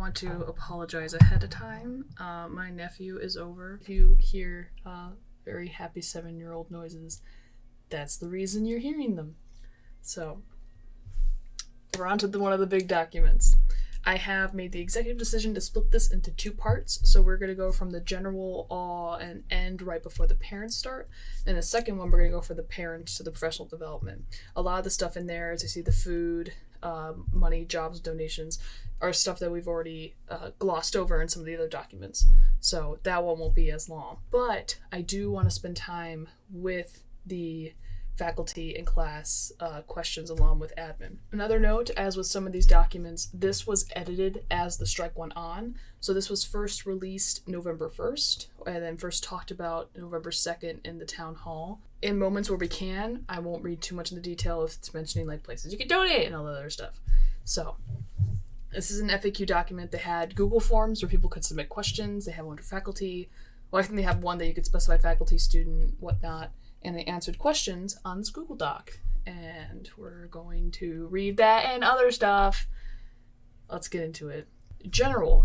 want to apologize ahead of time. My nephew is over. If you hear very happy 7-year-old noises, that's the reason you're hearing them. So, we're on to one of the big documents. I have made the executive decision to split this into 2 parts, so we're going to go from the general and end right before the parents start, and the second one we're going to go for the parents to the professional development. A lot of the stuff in there, as you see, the food, money, jobs, donations, are stuff that we've already glossed over in some of the other documents, so that one won't be as long. But I do want to spend time with the faculty and class questions along with admin. Another note, as with some of these documents, this was edited as the strike went on. So this was first released November 1st and then first talked about November 2nd in the town hall. In moments where we can, I won't read too much in the detail if it's mentioning like places you can donate and all that other stuff. So this is an FAQ document. They had Google Forms where people could submit questions. They have one for faculty. Well, I think they have one that you could specify faculty, student, whatnot. And they answered questions on this Google Doc. And we're going to read that and other stuff. Let's get into it. General.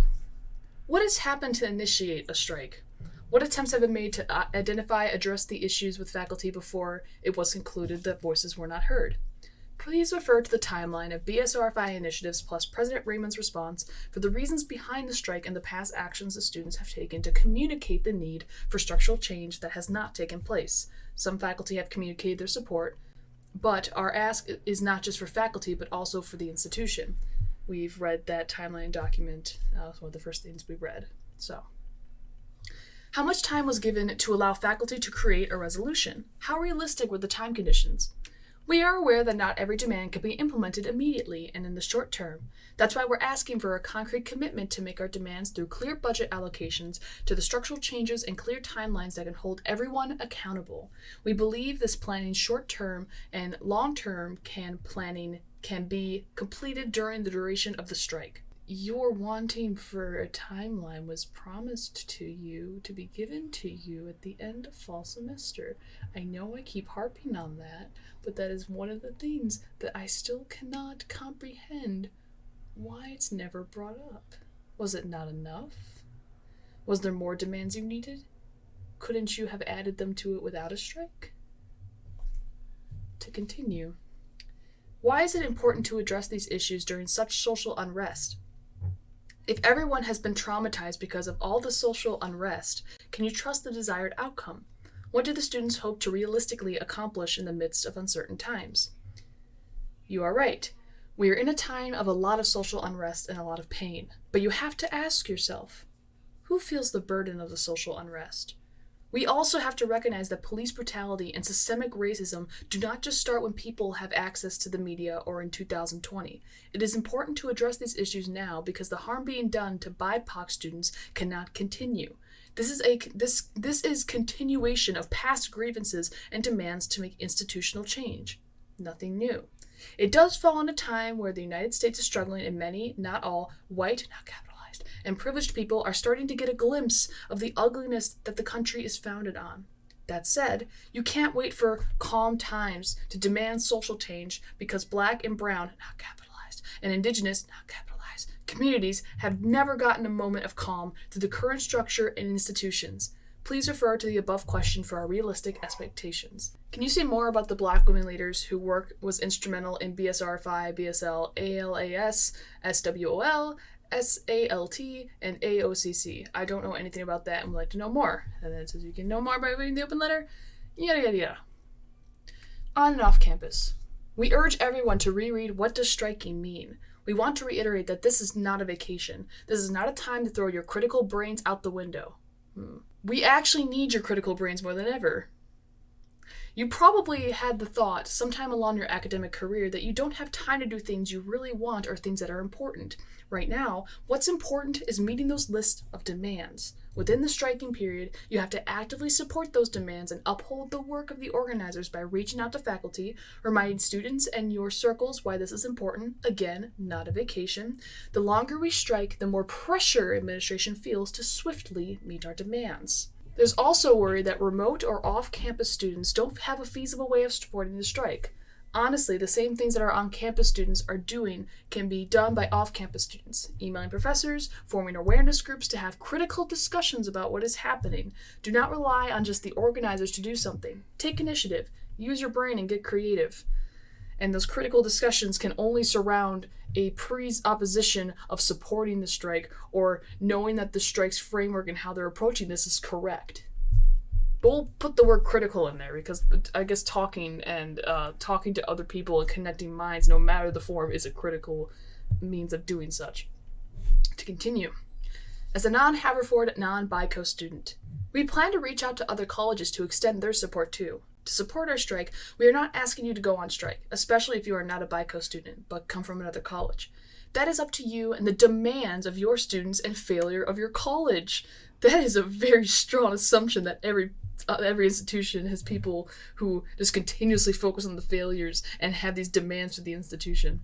What has happened to initiate a strike? What attempts have been made to identify, address the issues with faculty before it was concluded that voices were not heard? Please refer to the timeline of BSRFI initiatives plus President Raymond's response for the reasons behind the strike and the past actions the students have taken to communicate the need for structural change that has not taken place. Some faculty have communicated their support, but our ask is not just for faculty, but also for the institution. We've read that timeline document. That was one of the first things we read. So, how much time was given to allow faculty to create a resolution? How realistic were the time conditions? We are aware that not every demand can be implemented immediately and in the short term. That's why we're asking for a concrete commitment to make our demands through clear budget allocations to the structural changes and clear timelines that can hold everyone accountable. We believe this planning short-term and long-term planning can be completed during the duration of the strike. Your wanting for a timeline was promised to you to be given to you at the end of fall semester. I know I keep harping on that, but that is one of the things that I still cannot comprehend why it's never brought up. Was it not enough? Was there more demands you needed? Couldn't you have added them to it without a strike? To continue, why is it important to address these issues during such social unrest? If everyone has been traumatized because of all the social unrest, can you trust the desired outcome? What do the students hope to realistically accomplish in the midst of uncertain times? You are right. We are in a time of a lot of social unrest and a lot of pain. But you have to ask yourself, who feels the burden of the social unrest? We also have to recognize that police brutality and systemic racism do not just start when people have access to the media or in 2020. It is important to address these issues now because the harm being done to BIPOC students cannot continue. This is continuation of past grievances and demands to make institutional change. Nothing new. It does fall in a time where the United States is struggling and many, not all, white, not capitalized, and privileged people are starting to get a glimpse of the ugliness that the country is founded on. That said, you can't wait for calm times to demand social change because Black and brown, not capitalized, and Indigenous, not capitalized, communities have never gotten a moment of calm through the current structure and institutions. Please refer to the above question for our realistic expectations. Can you say more about the Black women leaders whose work was instrumental in BSRFI, BSL, ALAS, SWOL, SALT, and AOCC? I don't know anything about that and would like to know more. And then it says you can know more by reading the open letter. Yada yada yada. On and off campus. We urge everyone to reread What Does Striking Mean? We want to reiterate that this is not a vacation. This is not a time to throw your critical brains out the window. We actually need your critical brains more than ever. You probably had the thought sometime along your academic career that you don't have time to do things you really want or things that are important. Right now, what's important is meeting those lists of demands. Within the striking period, you have to actively support those demands and uphold the work of the organizers by reaching out to faculty, reminding students and your circles why this is important. Again, not a vacation. The longer we strike, the more pressure administration feels to swiftly meet our demands. There's also worry that remote or off-campus students don't have a feasible way of supporting the strike. Honestly, the same things that our on-campus students are doing can be done by off-campus students, emailing professors, forming awareness groups to have critical discussions about what is happening. Do not rely on just the organizers to do something. Take initiative, use your brain, and get creative. And those critical discussions can only surround a presupposition of supporting the strike or knowing that the strike's framework and how they're approaching this is correct. But we'll put the word critical in there because I guess talking to other people and connecting minds, no matter the form, is a critical means of doing such. To continue, as a non-Haverford, non-BICO student, we plan to reach out to other colleges to extend their support too. To support our strike, we are not asking you to go on strike, especially if you are not a BICO student, but come from another college. That is up to you and the demands of your students and failure of your college. That is a very strong assumption that every institution has people who just continuously focus on the failures and have these demands for the institution.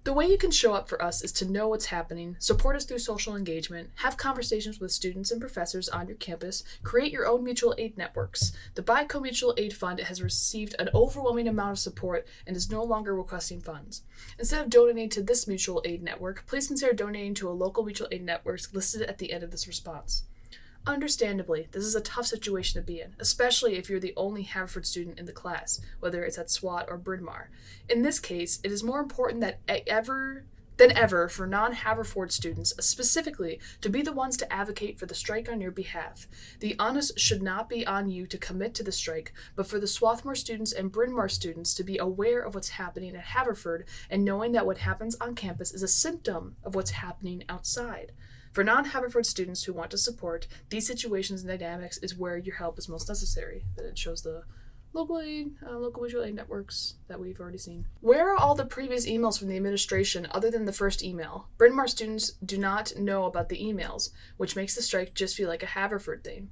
The way you can show up for us is to know what's happening, support us through social engagement, have conversations with students and professors on your campus, create your own mutual aid networks. The BICO Mutual Aid Fund has received an overwhelming amount of support and is no longer requesting funds. Instead of donating to this mutual aid network, please consider donating to a local mutual aid network listed at the end of this response. Understandably, this is a tough situation to be in, especially if you're the only Haverford student in the class, whether it's at SWAT or Bryn Mawr. In this case, it is more important than ever for non-Haverford students, specifically, to be the ones to advocate for the strike on your behalf. The onus should not be on you to commit to the strike, but for the Swarthmore students and Bryn Mawr students to be aware of what's happening at Haverford and knowing that what happens on campus is a symptom of what's happening outside. For non-Haverford students who want to support, these situations and dynamics is where your help is most necessary. It shows the local mutual aid networks that we've already seen. Where are all the previous emails from the administration other than the first email? Bryn Mawr students do not know about the emails, which makes the strike just feel like a Haverford thing.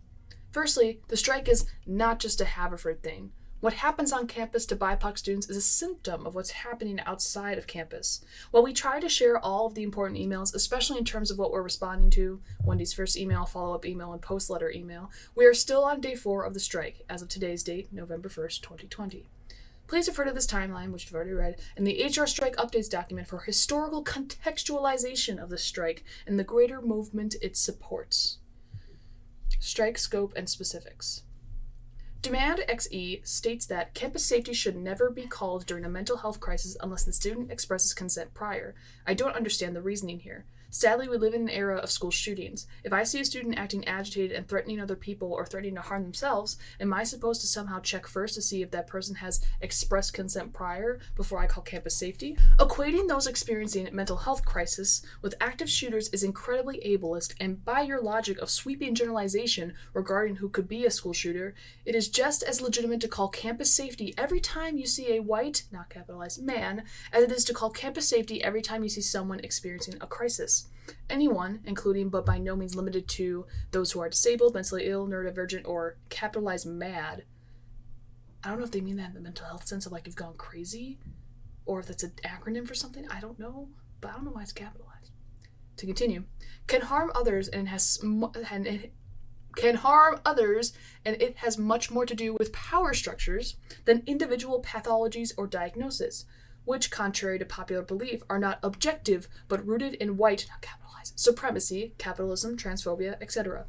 Firstly, the strike is not just a Haverford thing. What happens on campus to BIPOC students is a symptom of what's happening outside of campus. While we try to share all of the important emails, especially in terms of what we're responding to, Wendy's first email, follow-up email, and post-letter email, we are still on day 4 of the strike, as of today's date, November 1st, 2020. Please refer to this timeline, which you've already read, and the HR strike updates document for historical contextualization of the strike and the greater movement it supports. Strike scope and specifics. Demand XE states that campus safety should never be called during a mental health crisis unless the student expresses consent prior. I don't understand the reasoning here. Sadly, we live in an era of school shootings. If I see a student acting agitated and threatening other people or threatening to harm themselves, am I supposed to somehow check first to see if that person has expressed consent prior before I call campus safety? Equating those experiencing mental health crisis with active shooters is incredibly ableist, and by your logic of sweeping generalization regarding who could be a school shooter, it is just as legitimate to call campus safety every time you see a white, not capitalized, man, as it is to call campus safety every time you see someone experiencing a crisis. Anyone, including but by no means limited to those who are disabled, mentally ill, neurodivergent, or capitalized mad. I don't know if they mean that in the mental health sense of like you've gone crazy, or if that's an acronym for something. I don't know, but I don't know why it's capitalized. To continue, can harm others and it has much more to do with power structures than individual pathologies or diagnosis, which, contrary to popular belief, are not objective but rooted in white, not capitalized, supremacy, capitalism, transphobia, etc.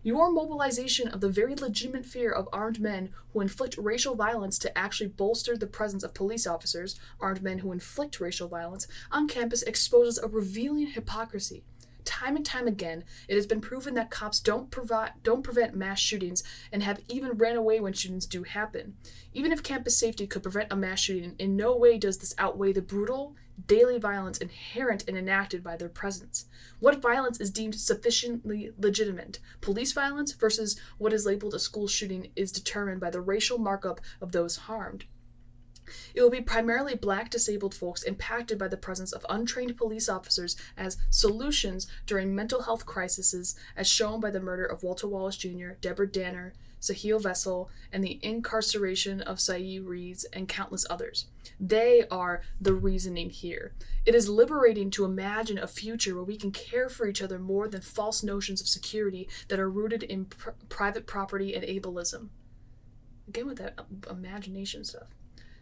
Your mobilization of the very legitimate fear of armed men who inflict racial violence to actually bolster the presence of police officers, armed men who inflict racial violence, on campus exposes a revealing hypocrisy. Time and time again, it has been proven that cops don't prevent mass shootings and have even ran away when shootings do happen. Even if campus safety could prevent a mass shooting, in no way does this outweigh the brutal, daily violence inherent and enacted by their presence. What violence is deemed sufficiently legitimate? Police violence versus what is labeled a school shooting is determined by the racial markup of those harmed. It will be primarily Black disabled folks impacted by the presence of untrained police officers as solutions during mental health crises, as shown by the murder of Walter Wallace Jr., Deborah Danner, Sahil Vessel, and the incarceration of Saeed Reeds and countless others. They are the reasoning here. It is liberating to imagine a future where we can care for each other more than false notions of security that are rooted in private property and ableism. Again with that imagination stuff.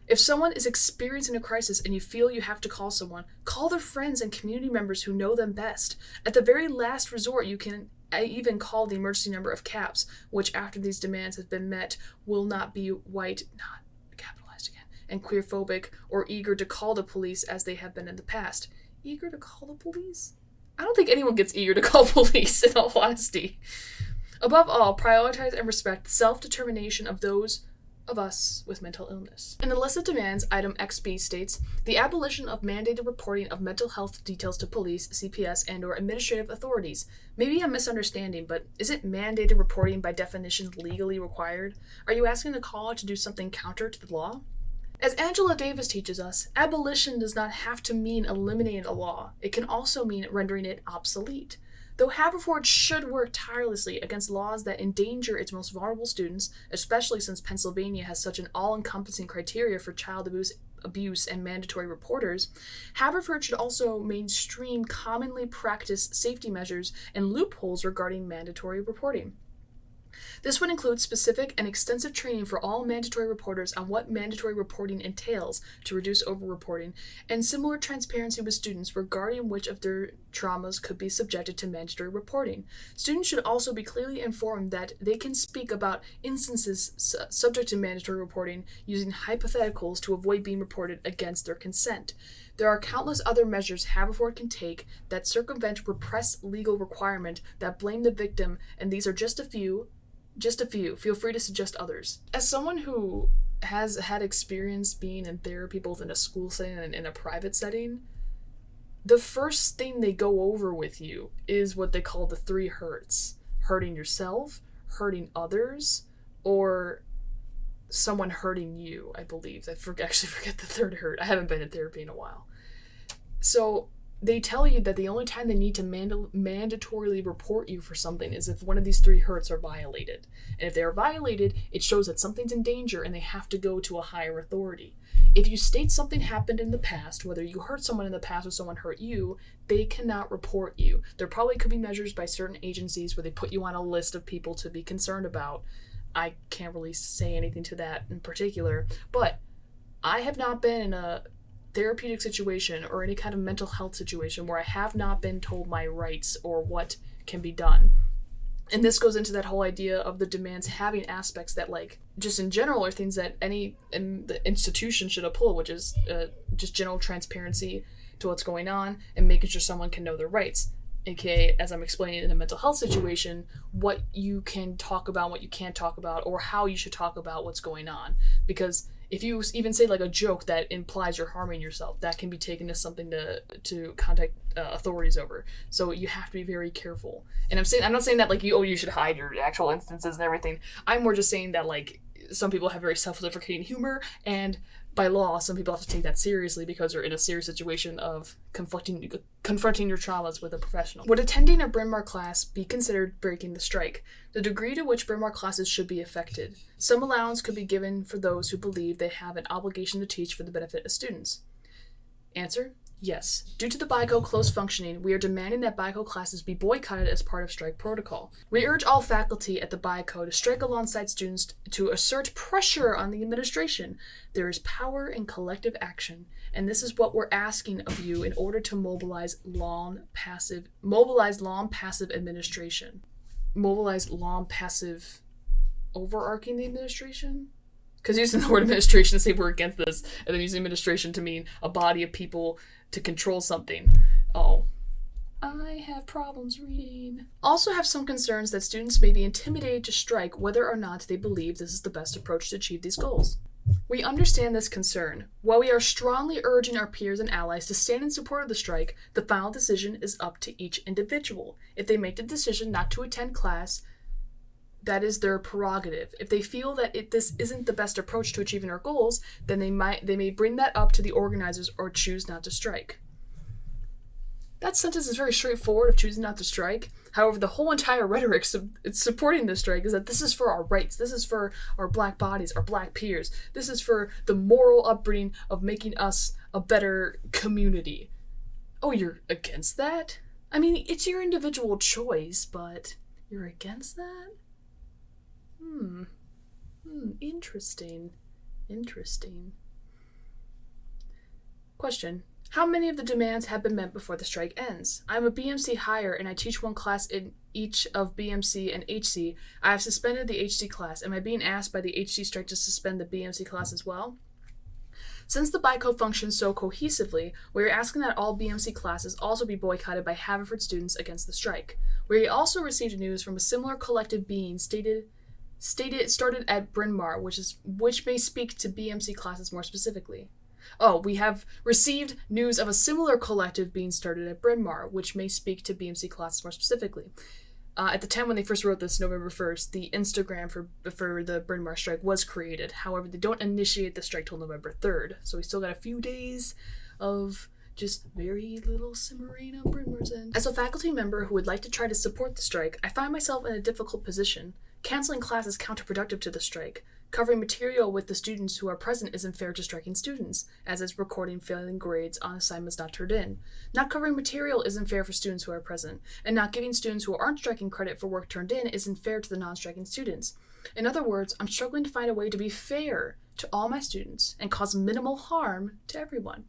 If someone is experiencing a crisis and you feel you have to call someone, call their friends and community members who know them best. At the very last resort, you can even call the emergency number of CAPS, which after these demands have been met will not be white, not capitalized again, and queerphobic or eager to call the police as they have been in the past. Eager to call the police? I don't think anyone gets eager to call police, in all honesty. Above all, prioritize and respect the self-determination of those of us with mental illness. In the list of demands, item XB states, the abolition of mandated reporting of mental health details to police, CPS, and/or administrative authorities. Maybe I'm misunderstanding, but isn't mandated reporting by definition legally required? Are you asking the caller to do something counter to the law? As Angela Davis teaches us, abolition does not have to mean eliminating a law. It can also mean rendering it obsolete. Though Haverford should work tirelessly against laws that endanger its most vulnerable students, especially since Pennsylvania has such an all-encompassing criteria for child abuse and mandatory reporters, Haverford should also mainstream commonly practiced safety measures and loopholes regarding mandatory reporting. This would include specific and extensive training for all mandatory reporters on what mandatory reporting entails to reduce over-reporting, and similar transparency with students regarding which of their traumas could be subjected to mandatory reporting. Students should also be clearly informed that they can speak about instances subject to mandatory reporting using hypotheticals to avoid being reported against their consent. There are countless other measures Haverford can take that circumvent repressed legal requirement that blame the victim, and these are just a few. Feel free to suggest others. As someone who has had experience being in therapy both in a school setting and in a private setting, the first thing they go over with you is what they call the 3 hurts. Hurting yourself, hurting others, or someone hurting you, I believe. I actually forget the 3rd hurt. I haven't been in therapy in a while. So they tell you that the only time they need to mandatorily report you for something is if one of these 3 hurts are violated. And if they are violated, it shows that something's in danger and they have to go to a higher authority. If you state something happened in the past, whether you hurt someone in the past or someone hurt you, they cannot report you. There probably could be measures by certain agencies where they put you on a list of people to be concerned about. I can't really say anything to that in particular, but I have not been in a therapeutic situation or any kind of mental health situation where I have not been told my rights or what can be done. And this goes into that whole idea of the demands having aspects that, like, just in general are things that any the institution should uphold, which is just general transparency to what's going on and making sure someone can know their rights. AKA, as I'm explaining in a mental health situation, what you can talk about, what you can't talk about, or how you should talk about what's going on. Because if you even say like a joke that implies you're harming yourself, that can be taken as something to contact authorities over. So you have to be very careful. And I'm not saying that like you should hide your actual instances and everything. I'm more just saying that like some people have very self-deprecating humor, and by law, some people have to take that seriously because they're in a serious situation of confronting your traumas with a professional. Would attending a Bryn Mawr class be considered breaking the strike? The degree to which Bryn Mawr classes should be affected. Some allowance could be given for those who believe they have an obligation to teach for the benefit of students. Answer: yes. Due to the BICO close functioning, we are demanding that BICO classes be boycotted as part of strike protocol. We urge all faculty at the BICO to strike alongside students to assert pressure on the administration. There is power in collective action, and this is what we're asking of you in order to mobilize long-passive administration. Mobilize long-passive overarching the administration? Because using the word administration to say we're against this, and then using administration to mean a body of people to control something. Oh, I have problems reading. Also have some concerns that students may be intimidated to strike whether or not they believe this is the best approach to achieve these goals. We understand this concern. While we are strongly urging our peers and allies to stand in support of the strike, the final decision is up to each individual. If they make the decision not to attend class, that is their prerogative. If they feel that this isn't the best approach to achieving our goals, then they may bring that up to the organizers or choose not to strike. That sentence is very straightforward of choosing not to strike. However, the whole entire rhetoric supporting this strike is that this is for our rights. This is for our black bodies, our black peers. This is for the moral upbringing of making us a better community. Oh, you're against that? I mean, it's your individual choice, but you're against that? Interesting. Question. How many of the demands have been met before the strike ends? I'm a BMC hire and I teach one class in each of BMC and HC. I have suspended the HC class. Am I being asked by the HC strike to suspend the BMC class as well? Since the BICO functions so cohesively, we are asking that all BMC classes also be boycotted by Haverford students against the strike. We also received news from a similar collective being started at Bryn Mawr, which may speak to BMC classes more specifically. We have received news of a similar collective being started at Bryn Mawr, which may speak to BMC classes more specifically. At the time when they first wrote this, November 1st, the Instagram for the Bryn Mawr strike was created. However, they don't initiate the strike till November 3rd, so we still got a few days of just very little simmering on Bryn Mawr's end. As a faculty member who would like to try to support the strike, I find myself in a difficult position. Canceling class is counterproductive to the strike. Covering material with the students who are present isn't fair to striking students, as is recording failing grades on assignments not turned in. Not covering material isn't fair for students who are present, and not giving students who aren't striking credit for work turned in isn't fair to the non-striking students. In other words, I'm struggling to find a way to be fair to all my students and cause minimal harm to everyone.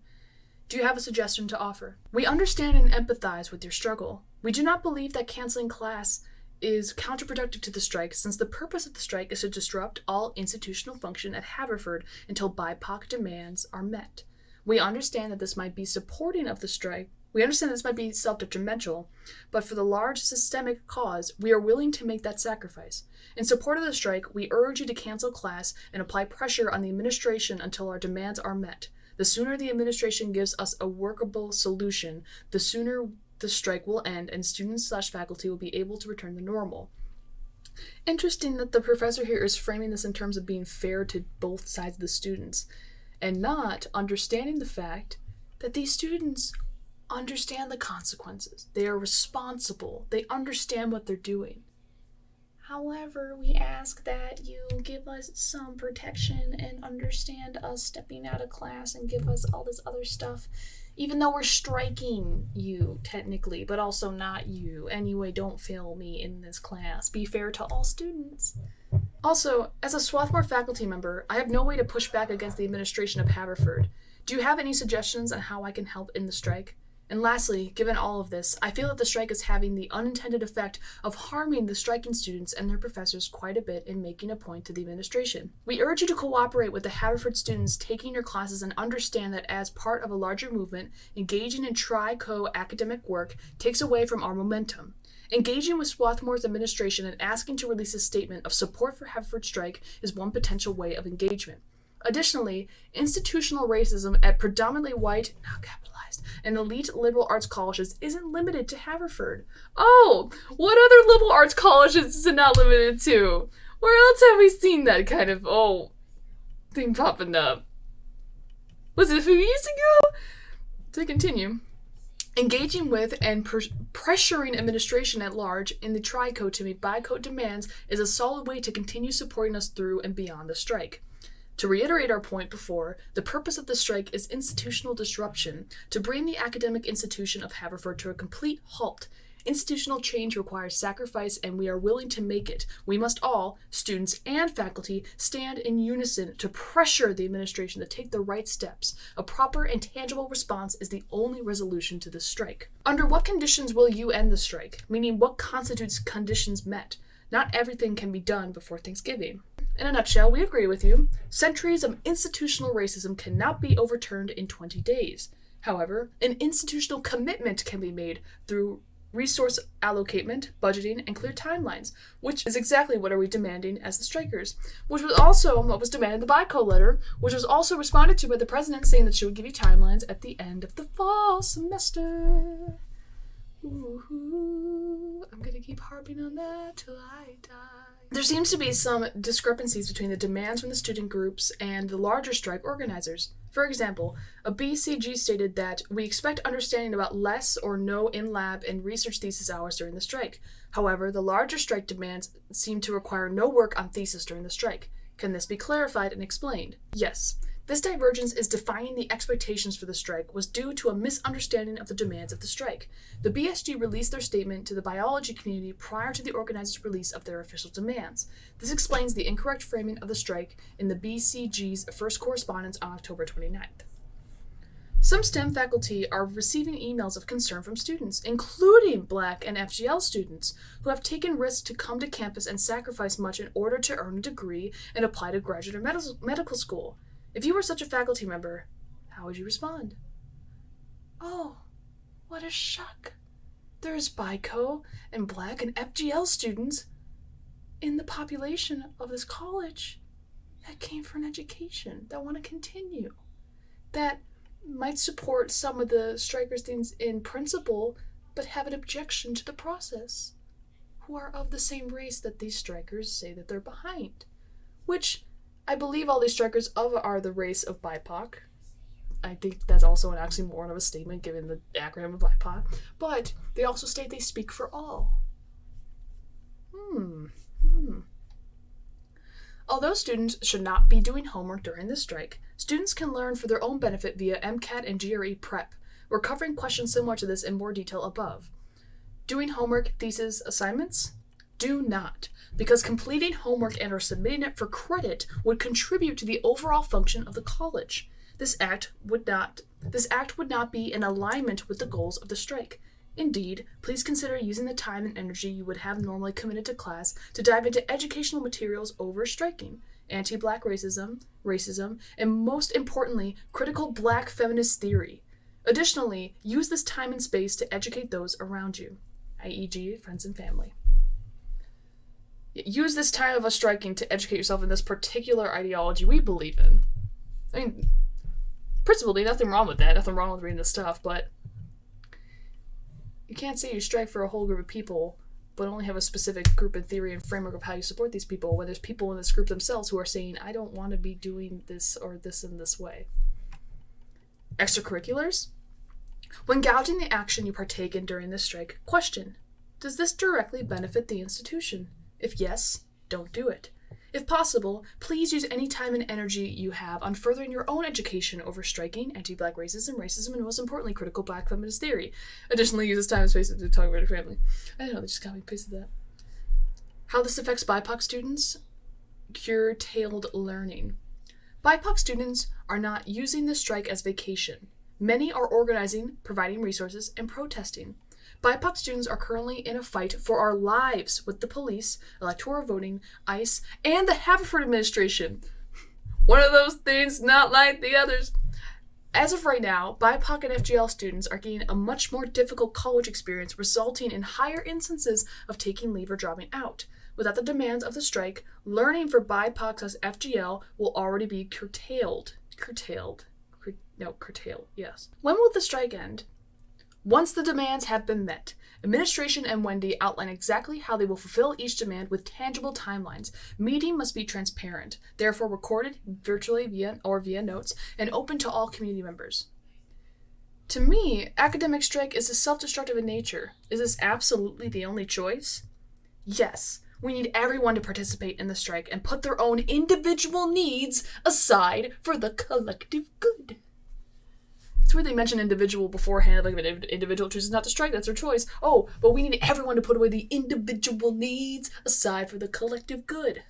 Do you have a suggestion to offer? We understand and empathize with your struggle. We do not believe that canceling class is counterproductive to the strike, since the purpose of the strike is to disrupt all institutional function at Haverford until BIPOC demands are met. We understand that this might be supporting of the strike. We understand this might be self-detrimental, but for the large systemic cause, we are willing to make that sacrifice. In support of the strike, we urge you to cancel class and apply pressure on the administration until our demands are met. The sooner the administration gives us a workable solution, the sooner the strike will end and students/faculty will be able to return to normal. Interesting that the professor here is framing this in terms of being fair to both sides of the students and not understanding the fact that these students understand the consequences. They are responsible. They understand what they're doing. However, we ask that you give us some protection and understand us stepping out of class and give us all this other stuff, even though we're striking you, technically, but also not you. Anyway, don't fail me in this class. Be fair to all students. Also, as a Swarthmore faculty member, I have no way to push back against the administration of Haverford. Do you have any suggestions on how I can help in the strike? And lastly, given all of this, I feel that the strike is having the unintended effect of harming the striking students and their professors quite a bit in making a point to the administration. We urge you to cooperate with the Haverford students taking your classes and understand that as part of a larger movement, engaging in tri-co academic work takes away from our momentum. Engaging with Swarthmore's administration and asking to release a statement of support for Haverford strike is one potential way of engagement. Additionally, institutional racism at predominantly white, not capitalized, and elite liberal arts colleges isn't limited to Haverford. Oh, what other liberal arts colleges is it not limited to? Where else have we seen that kind of, thing popping up? Was it a few years ago? To continue. Engaging with and pressuring administration at large in the tri-co to meet BICO demands is a solid way to continue supporting us through and beyond the strike. To reiterate our point before, the purpose of the strike is institutional disruption, to bring the academic institution of Haverford to a complete halt. Institutional change requires sacrifice, and we are willing to make it. We must all, students and faculty, stand in unison to pressure the administration to take the right steps. A proper and tangible response is the only resolution to this strike. Under what conditions will you end the strike? Meaning, what constitutes conditions met? Not everything can be done before Thanksgiving. In a nutshell, we agree with you. Centuries of institutional racism cannot be overturned in 20 days. However, an institutional commitment can be made through resource allocament, budgeting, and clear timelines, which is exactly what are we demanding as the strikers, which was also what was demanded in the BICO letter, which was also responded to by the president saying that she would give you timelines at the end of the fall semester. Ooh, I'm gonna keep harping on that till I die. There seems to be some discrepancies between the demands from the student groups and the larger strike organizers. For example, a BCG stated that we expect understanding about less or no in-lab and research thesis hours during the strike. However, the larger strike demands seem to require no work on thesis during the strike. Can this be clarified and explained? Yes. This divergence is defining the expectations for the strike was due to a misunderstanding of the demands of the strike. The BSG released their statement to the biology community prior to the organizers' release of their official demands. This explains the incorrect framing of the strike in the BCG's first correspondence on October 29th. Some STEM faculty are receiving emails of concern from students, including Black and FGL students, who have taken risks to come to campus and sacrifice much in order to earn a degree and apply to graduate or medical school. If you were such a faculty member, how would you respond? Oh, what a shock. There's BICO and Black and FGL students in the population of this college that came for an education, that want to continue, that might support some of the strikers' things in principle, but have an objection to the process, who are of the same race that these strikers say that they're behind. Which, I believe all these strikers are the race of BIPOC. I think that's also an oxymoron of a statement given the acronym of BIPOC. But they also state they speak for all. Although students should not be doing homework during the strike, students can learn for their own benefit via MCAT and GRE prep. We're covering questions similar to this in more detail above. Doing homework, thesis, assignments? Do not, because completing homework and or submitting it for credit would contribute to the overall function of the college. This act would not be in alignment with the goals of the strike. Indeed, please consider using the time and energy you would have normally committed to class to dive into educational materials over striking, anti-Black racism, and most importantly, critical Black feminist theory. Additionally, use this time and space to educate those around you, i.e.g. friends and family. Use this time of us striking to educate yourself in this particular ideology we believe in. I mean, principally, nothing wrong with that, nothing wrong with reading this stuff, but you can't say you strike for a whole group of people, but only have a specific group and theory and framework of how you support these people, when there's people in this group themselves who are saying, I don't want to be doing this or this in this way. Extracurriculars? When gauging the action you partake in during this strike, question, does this directly benefit the institution? If yes, don't do it. If possible, please use any time and energy you have on furthering your own education over striking, anti-Black racism, and most importantly, critical Black feminist theory. Additionally, use this time and space to talk about your family. I don't know, they just got me pasted that. How this affects BIPOC students? Curtailed learning. BIPOC students are not using the strike as vacation. Many are organizing, providing resources, and protesting. BIPOC students are currently in a fight for our lives with the police, electoral voting, ICE, and the Haverford administration. One of those things not like the others. As of right now, BIPOC and FGL students are getting a much more difficult college experience, resulting in higher instances of taking leave or dropping out. Without the demands of the strike, learning for BIPOC as FGL will already be curtailed, yes. When will the strike end? Once the demands have been met, administration and Wendy outline exactly how they will fulfill each demand with tangible timelines. Meeting must be transparent, therefore recorded virtually via notes, and open to all community members. To me, academic strike is self-destructive in nature. Is this absolutely the only choice? Yes. We need everyone to participate in the strike and put their own individual needs aside for the collective good. It's weird they mentioned individual beforehand, like if an individual chooses not to strike, that's their choice. Oh, but we need everyone to put away the individual needs aside for the collective good.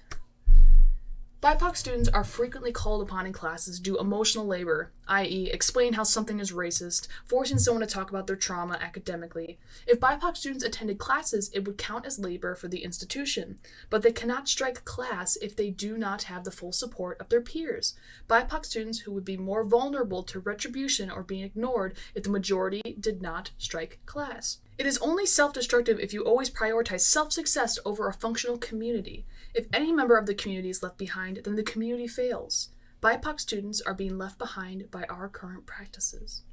BIPOC students are frequently called upon in classes to do emotional labor, i.e. explain how something is racist, forcing someone to talk about their trauma academically. If BIPOC students attended classes, it would count as labor for the institution, but they cannot strike class if they do not have the full support of their peers. BIPOC students who would be more vulnerable to retribution or being ignored if the majority did not strike class. It is only self-destructive if you always prioritize self-success over a functional community. If any member of the community is left behind, then the community fails. BIPOC students are being left behind by our current practices.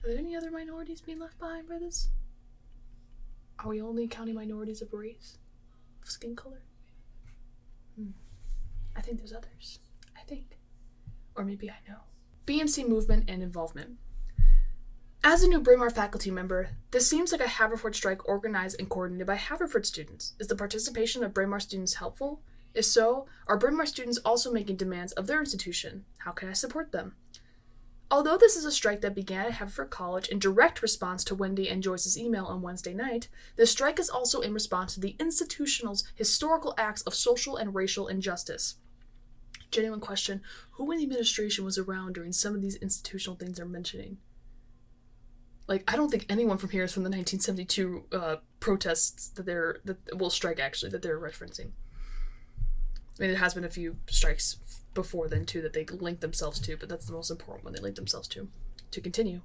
Are there any other minorities being left behind by this? Are we only counting minorities of race? Of skin color? I think there's others. I think. Or maybe I know. BNC movement and involvement. As a new Braemar faculty member, this seems like a Haverford strike organized and coordinated by Haverford students. Is the participation of Braemar students helpful? If so, are Braemar students also making demands of their institution? How can I support them? Although this is a strike that began at Haverford College in direct response to Wendy and Joyce's email on Wednesday night, the strike is also in response to the institutional's historical acts of social and racial injustice. genuine question, who in the administration was around during some of these institutional things they're mentioning? Like, I don't think anyone from here is from the 1972 protests that will strike, actually, that they're referencing. I mean, it has been a few strikes before then, too, that they link themselves to, but that's the most important one they link themselves to. To continue.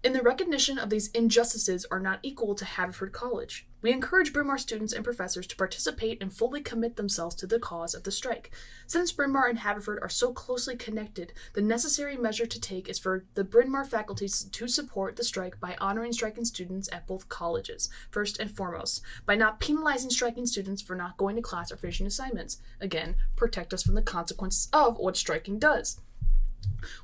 In the recognition of these injustices are not equal to Haverford College, we encourage Bryn Mawr students and professors to participate and fully commit themselves to the cause of the strike. Since Bryn Mawr and Haverford are so closely connected, the necessary measure to take is for the Bryn Mawr faculty to support the strike by honoring striking students at both colleges, first and foremost, by not penalizing striking students for not going to class or finishing assignments. Again, protect us from the consequences of what striking does.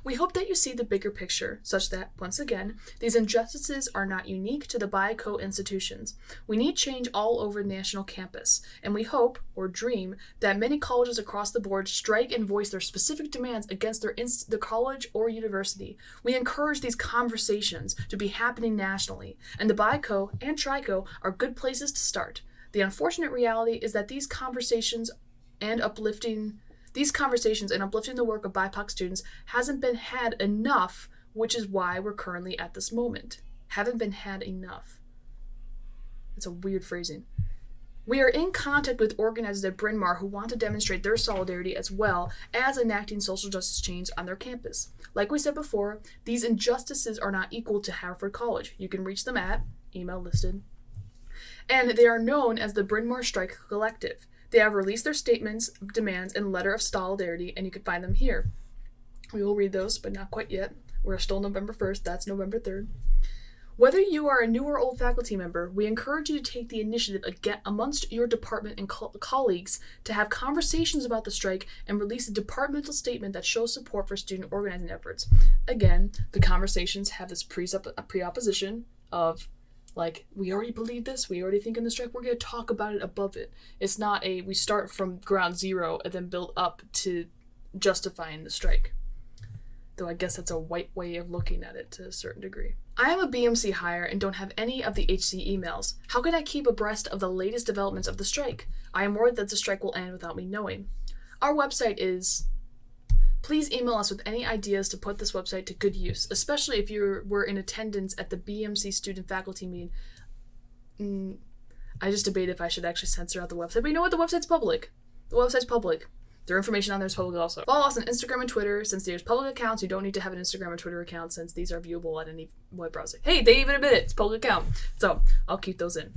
We hope that you see the bigger picture, such that, once again, these injustices are not unique to the BICO institutions. We need change all over the national campus, and we hope, or dream, that many colleges across the board strike and voice their specific demands against the college or university. We encourage these conversations to be happening nationally, and the BICO and TRICO are good places to start. The unfortunate reality is that these conversations and uplifting the work of BIPOC students hasn't been had enough, which is why we're currently at this moment. Haven't been had enough. It's a weird phrasing. We are in contact with organizers at Bryn Mawr who want to demonstrate their solidarity as well as enacting social justice change on their campus. Like we said before, these injustices are not equal to Haverford College. You can reach them at email listed. And they are known as the Bryn Mawr Strike Collective. They have released their statements, demands, and letter of solidarity, and you can find them here. We will read those, but not quite yet. We're still November 1st. That's November 3rd. Whether you are a new or old faculty member, we encourage you to take the initiative amongst your department and colleagues to have conversations about the strike and release a departmental statement that shows support for student organizing efforts. Again, the conversations have this preopposition of, like, we already believe this, we already think in the strike, we're going to talk about it above it. It's not we start from ground zero and then build up to justifying the strike. Though I guess that's a white way of looking at it to a certain degree. I am a BMC hire and don't have any of the HC emails. How can I keep abreast of the latest developments of the strike? I am worried that the strike will end without me knowing. Our website is... Please email us with any ideas to put this website to good use, especially if you were in attendance at the BMC student-faculty meeting. I just debated if I should actually censor out the website, but you know what? The website's public. The website's public. Their information on there is public also. Follow us on Instagram and Twitter. Since there's public accounts, you don't need to have an Instagram or Twitter account since these are viewable at any web browser. Hey, they even admit it. It's a public account. So I'll keep those in.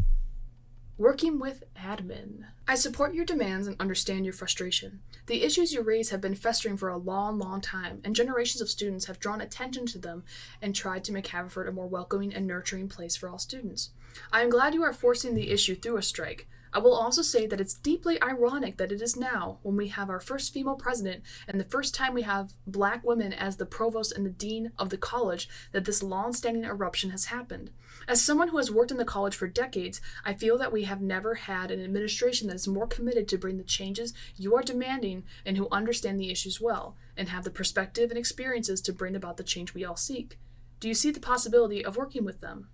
Working with admin. I support your demands and understand your frustration. The issues you raise have been festering for a long, long time, and generations of students have drawn attention to them and tried to make Haverford a more welcoming and nurturing place for all students. I am glad you are forcing the issue through a strike. I will also say that it's deeply ironic that it is now, when we have our first female president and the first time we have Black women as the provost and the dean of the college, that this long-standing eruption has happened. As someone who has worked in the college for decades, I feel that we have never had an administration that is more committed to bring the changes you are demanding and who understand the issues well, and have the perspective and experiences to bring about the change we all seek. Do you see the possibility of working with them?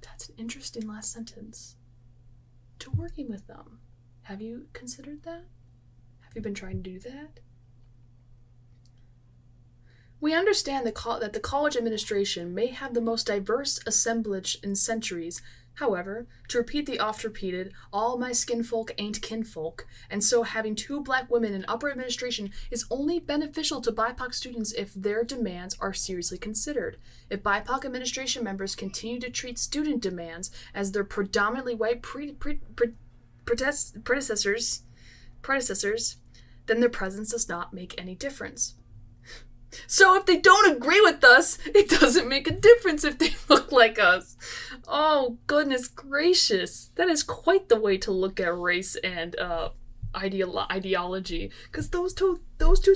That's an interesting last sentence. To working with them. Have you considered that? Have you been trying to do that? We understand that the college administration may have the most diverse assemblage in centuries. However, to repeat the oft-repeated, all my skinfolk ain't kinfolk, and so having 2 Black women in upper administration is only beneficial to BIPOC students if their demands are seriously considered. If BIPOC administration members continue to treat student demands as their predominantly white predecessors, then their presence does not make any difference. So if they don't agree with us, it doesn't make a difference if they look like us. Oh, goodness gracious. That is quite the way to look at race and ideology, because those two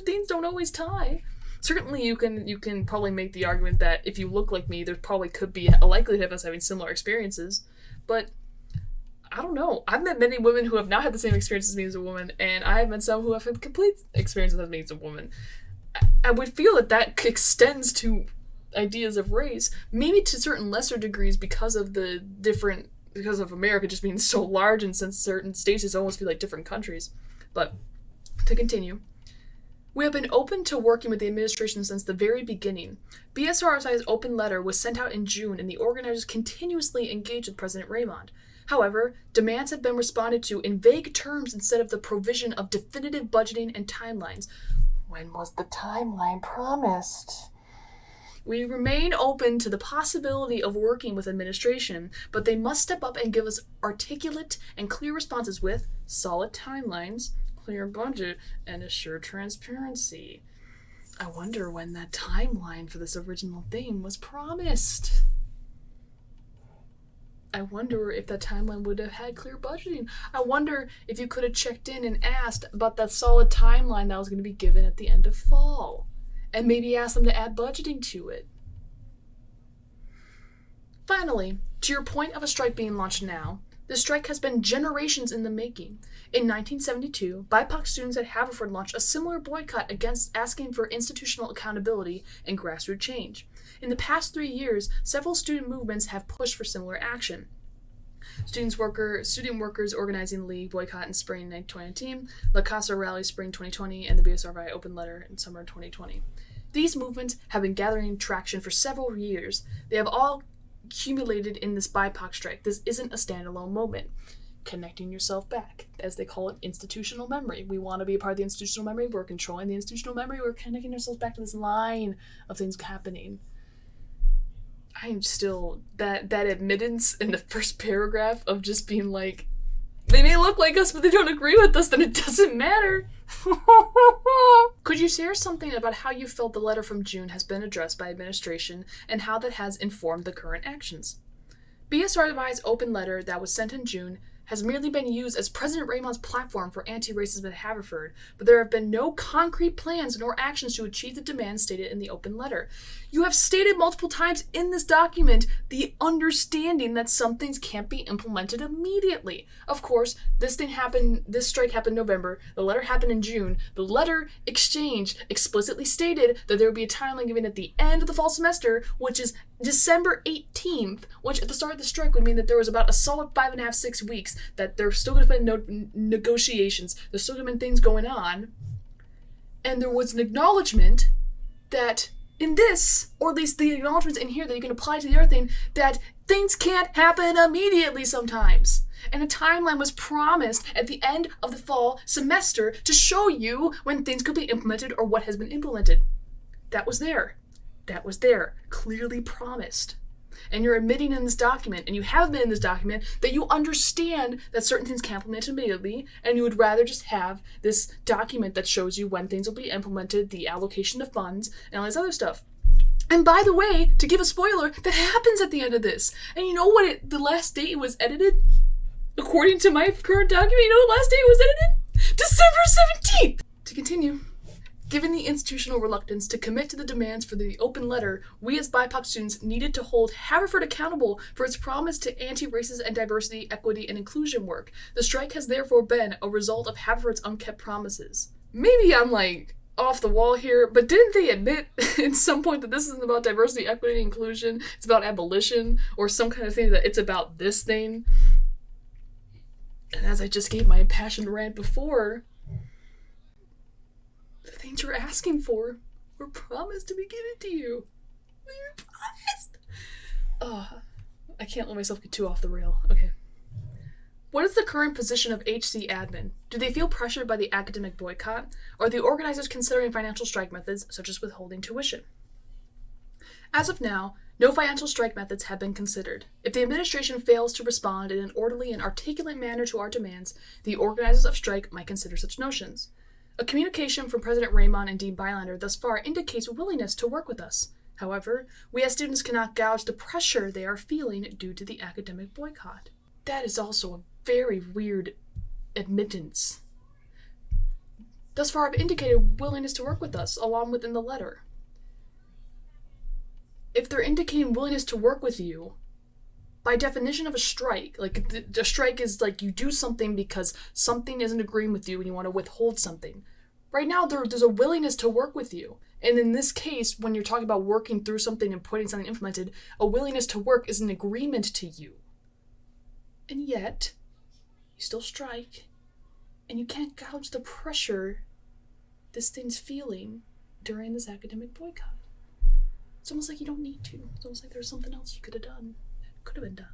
things don't always tie. Certainly you can probably make the argument that if you look like me, there probably could be a likelihood of us having similar experiences, but I don't know. I've met many women who have not had the same experience as me as a woman, and I have met some who have had complete experiences as me as a woman. I would feel that extends to ideas of race, maybe to certain lesser degrees because of America just being so large, and since certain states just almost feel like different countries. But To continue, we have been open to working with the administration since the very beginning. BSRSI's open letter was sent out in June, and the organizers continuously engaged with President Raymond. However, demands have been responded to in vague terms instead of the provision of definitive budgeting and timelines. When was the timeline promised? We remain open to the possibility of working with administration, but they must step up and give us articulate and clear responses with solid timelines, clear budget, and assured transparency. I wonder when that timeline for this original thing was promised. I wonder if that timeline would have had clear budgeting. I wonder if you could have checked in and asked about that solid timeline that was going to be given at the end of fall. And maybe ask them to add budgeting to it. Finally, to your point of a strike being launched now, the strike has been generations in the making. In 1972, BIPOC students at Haverford launched a similar boycott against asking for institutional accountability and grassroots change. In the past 3 years, several student movements have pushed for similar action. Student Workers Organizing League boycott in spring 2019, La Casa Rally spring 2020, and the BSRI open letter in summer 2020. These movements have been gathering traction for several years. They have all accumulated in this BIPOC strike. This isn't a standalone moment. Connecting yourself back, as they call it, institutional memory. We want to be a part of the institutional memory. We're controlling the institutional memory. We're connecting ourselves back to this line of things happening. I am still, that admittance in the first paragraph of just being like, they may look like us, but they don't agree with us, then it doesn't matter. Could you share something about how you felt the letter from June has been addressed by administration and how that has informed the current actions? BSRI's open letter that was sent in June has merely been used as President Raymond's platform for anti-racism at Haverford, but there have been no concrete plans nor actions to achieve the demands stated in the open letter. You have stated multiple times in this document the understanding that some things can't be implemented immediately. Of course, this strike happened in November, the letter happened in June. The letter exchange explicitly stated that there would be a timeline given at the end of the fall semester, which is December 18th, which at the start of the strike would mean that there was about a solid 5.5, 6 weeks that there's still going to be negotiations, there's still going to be things going on, and there was an acknowledgement that in this, or at least the acknowledgements in here that you can apply to the other thing, that things can't happen immediately sometimes. And a timeline was promised at the end of the fall semester to show you when things could be implemented or what has been implemented. That was there, clearly promised. And you're admitting in this document, and you have been in this document, that you understand that certain things can't be implemented immediately, and you would rather just have this document that shows you when things will be implemented, the allocation of funds, and all this other stuff. And by the way, to give a spoiler, that happens at the end of this. And you know what the last date it was edited? According to my current document, you know what last date it was edited? December 17th! To continue. Given the institutional reluctance to commit to the demands for the open letter, we as BIPOC students needed to hold Haverford accountable for its promise to anti-racist and diversity, equity, and inclusion work. The strike has therefore been a result of Haverford's unkept promises. Maybe I'm off the wall here, but didn't they admit at some point that this isn't about diversity, equity, and inclusion? It's about abolition or some kind of thing, that it's about this thing? And as I just gave my impassioned rant before, the things you're asking for were promised to be given to you. They were promised. I can't let myself get too off the rail. Okay. What is the current position of HC admin? Do they feel pressured by the academic boycott? Or are the organizers considering financial strike methods, such as withholding tuition? As of now, no financial strike methods have been considered. If the administration fails to respond in an orderly and articulate manner to our demands, the organizers of strike might consider such notions. A communication from President Raymond and Dean Bylander thus far indicates willingness to work with us. However, we as students cannot gouge the pressure they are feeling due to the academic boycott. That is also a very weird admittance. Thus far, I've indicated willingness to work with us, along with in the letter. If they're indicating willingness to work with you, by definition of a strike, the strike is you do something because something isn't agreeing with you and you want to withhold something. Right now, there's a willingness to work with you. And in this case, when you're talking about working through something and putting something implemented, a willingness to work is an agreement to you. And yet, you still strike, and you can't gouge the pressure this thing's feeling during this academic boycott. It's almost like you don't need to. It's almost like there's something else you could have done that could have been done.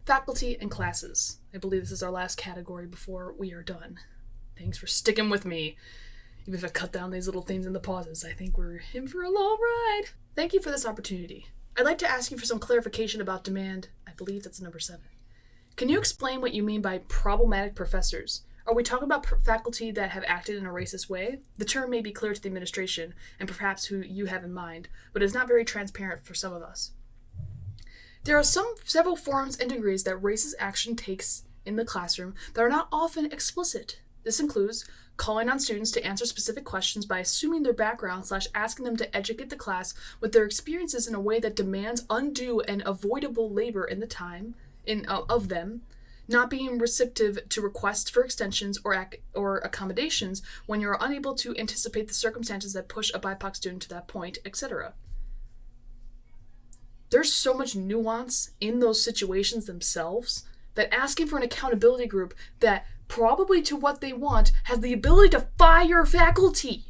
Faculty and classes. I believe this is our last category before we are done. Thanks for sticking with me. Even if I cut down these little things in the pauses, I think we're in for a long ride. Thank you for this opportunity. I'd like to ask you for some clarification about demand. I believe that's number 7. Can you explain what you mean by problematic professors? Are we talking about faculty that have acted in a racist way? The term may be clear to the administration, and perhaps who you have in mind, but it's not very transparent for some of us. There are several forms and degrees that racist action takes in the classroom that are not often explicit. This includes calling on students to answer specific questions by assuming their background / asking them to educate the class with their experiences in a way that demands undue and avoidable labor in the time of them, not being receptive to requests for extensions or accommodations when you're unable to anticipate the circumstances that push a BIPOC student to that point, etc. There's so much nuance in those situations themselves that asking for an accountability group that probably to what they want has the ability to fire faculty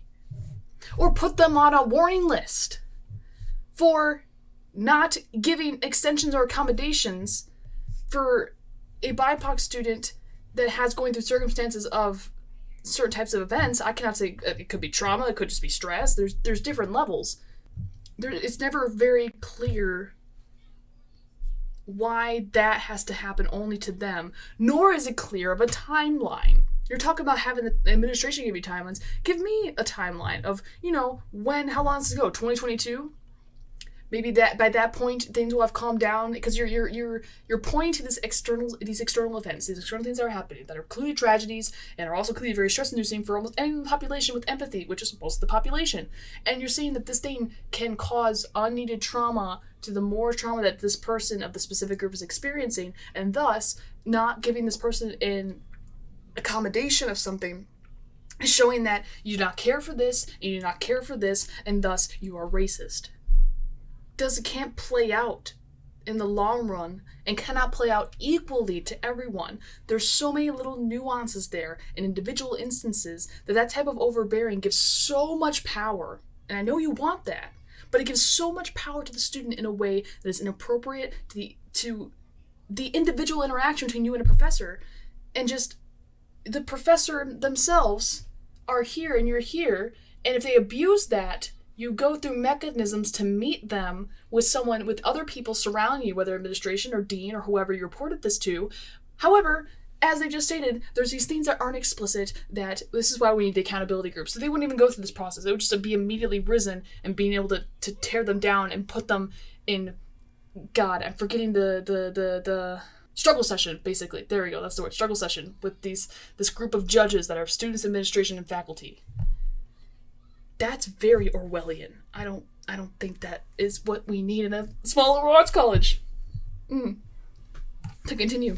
or put them on a warning list for not giving extensions or accommodations for a BIPOC student that has going through circumstances of certain types of events. I cannot say it could be trauma, it could just be stress. There's different levels. It's never very clear why that has to happen only to them, nor is it clear of a timeline. You're talking about having the administration give you timelines. Give me a timeline of, how long does it go? 2022? Maybe that by that point things will have calmed down, because you're pointing to these external events, these external things that are happening that are clearly tragedies and are also clearly very stress-inducing for almost any population with empathy, which is most of the population. And you're saying that this thing can cause unneeded trauma to the more trauma that this person of the specific group is experiencing, and thus not giving this person an accommodation of something is showing that you do not care for this, and you do not care for this, and thus you are racist. It can't play out in the long run and cannot play out equally to everyone. There's so many little nuances there in individual instances that type of overbearing gives so much power, and I know you want that, but it gives so much power to the student in a way that is inappropriate to the individual interaction between you and a professor, and just the professor themselves are here and you're here, and if they abuse that, you go through mechanisms to meet them with other people surrounding you, whether administration or dean or whoever you reported this to. However, as they just stated, there's these things that aren't explicit, that this is why we need the accountability group. So they wouldn't even go through this process. It would just be immediately risen and being able to tear them down and put them in, God, I'm forgetting the struggle session, basically. There we go, that's the word, struggle session, with this group of judges that are students, administration, and faculty. That's very Orwellian. I don't think that is what we need in a small liberal arts college. To continue.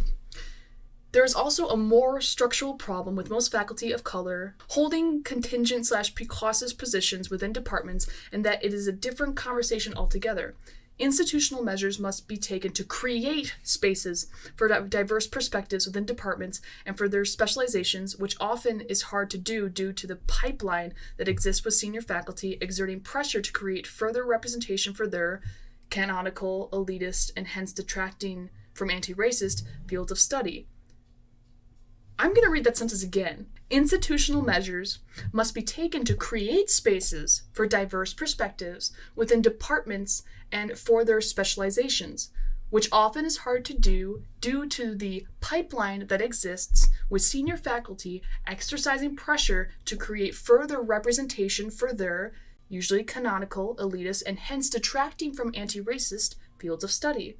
There is also a more structural problem with most faculty of color holding contingent / precautionary positions within departments, and that it is a different conversation altogether. Institutional measures must be taken to create spaces for diverse perspectives within departments and for their specializations, which often is hard to do due to the pipeline that exists with senior faculty exerting pressure to create further representation for their canonical, elitist, and hence detracting from anti-racist fields of study. I'm going to read that sentence again. Institutional measures must be taken to create spaces for diverse perspectives within departments and for their specializations, which often is hard to do due to the pipeline that exists with senior faculty exercising pressure to create further representation for their, usually canonical, elitist, and hence detracting from anti-racist fields of study.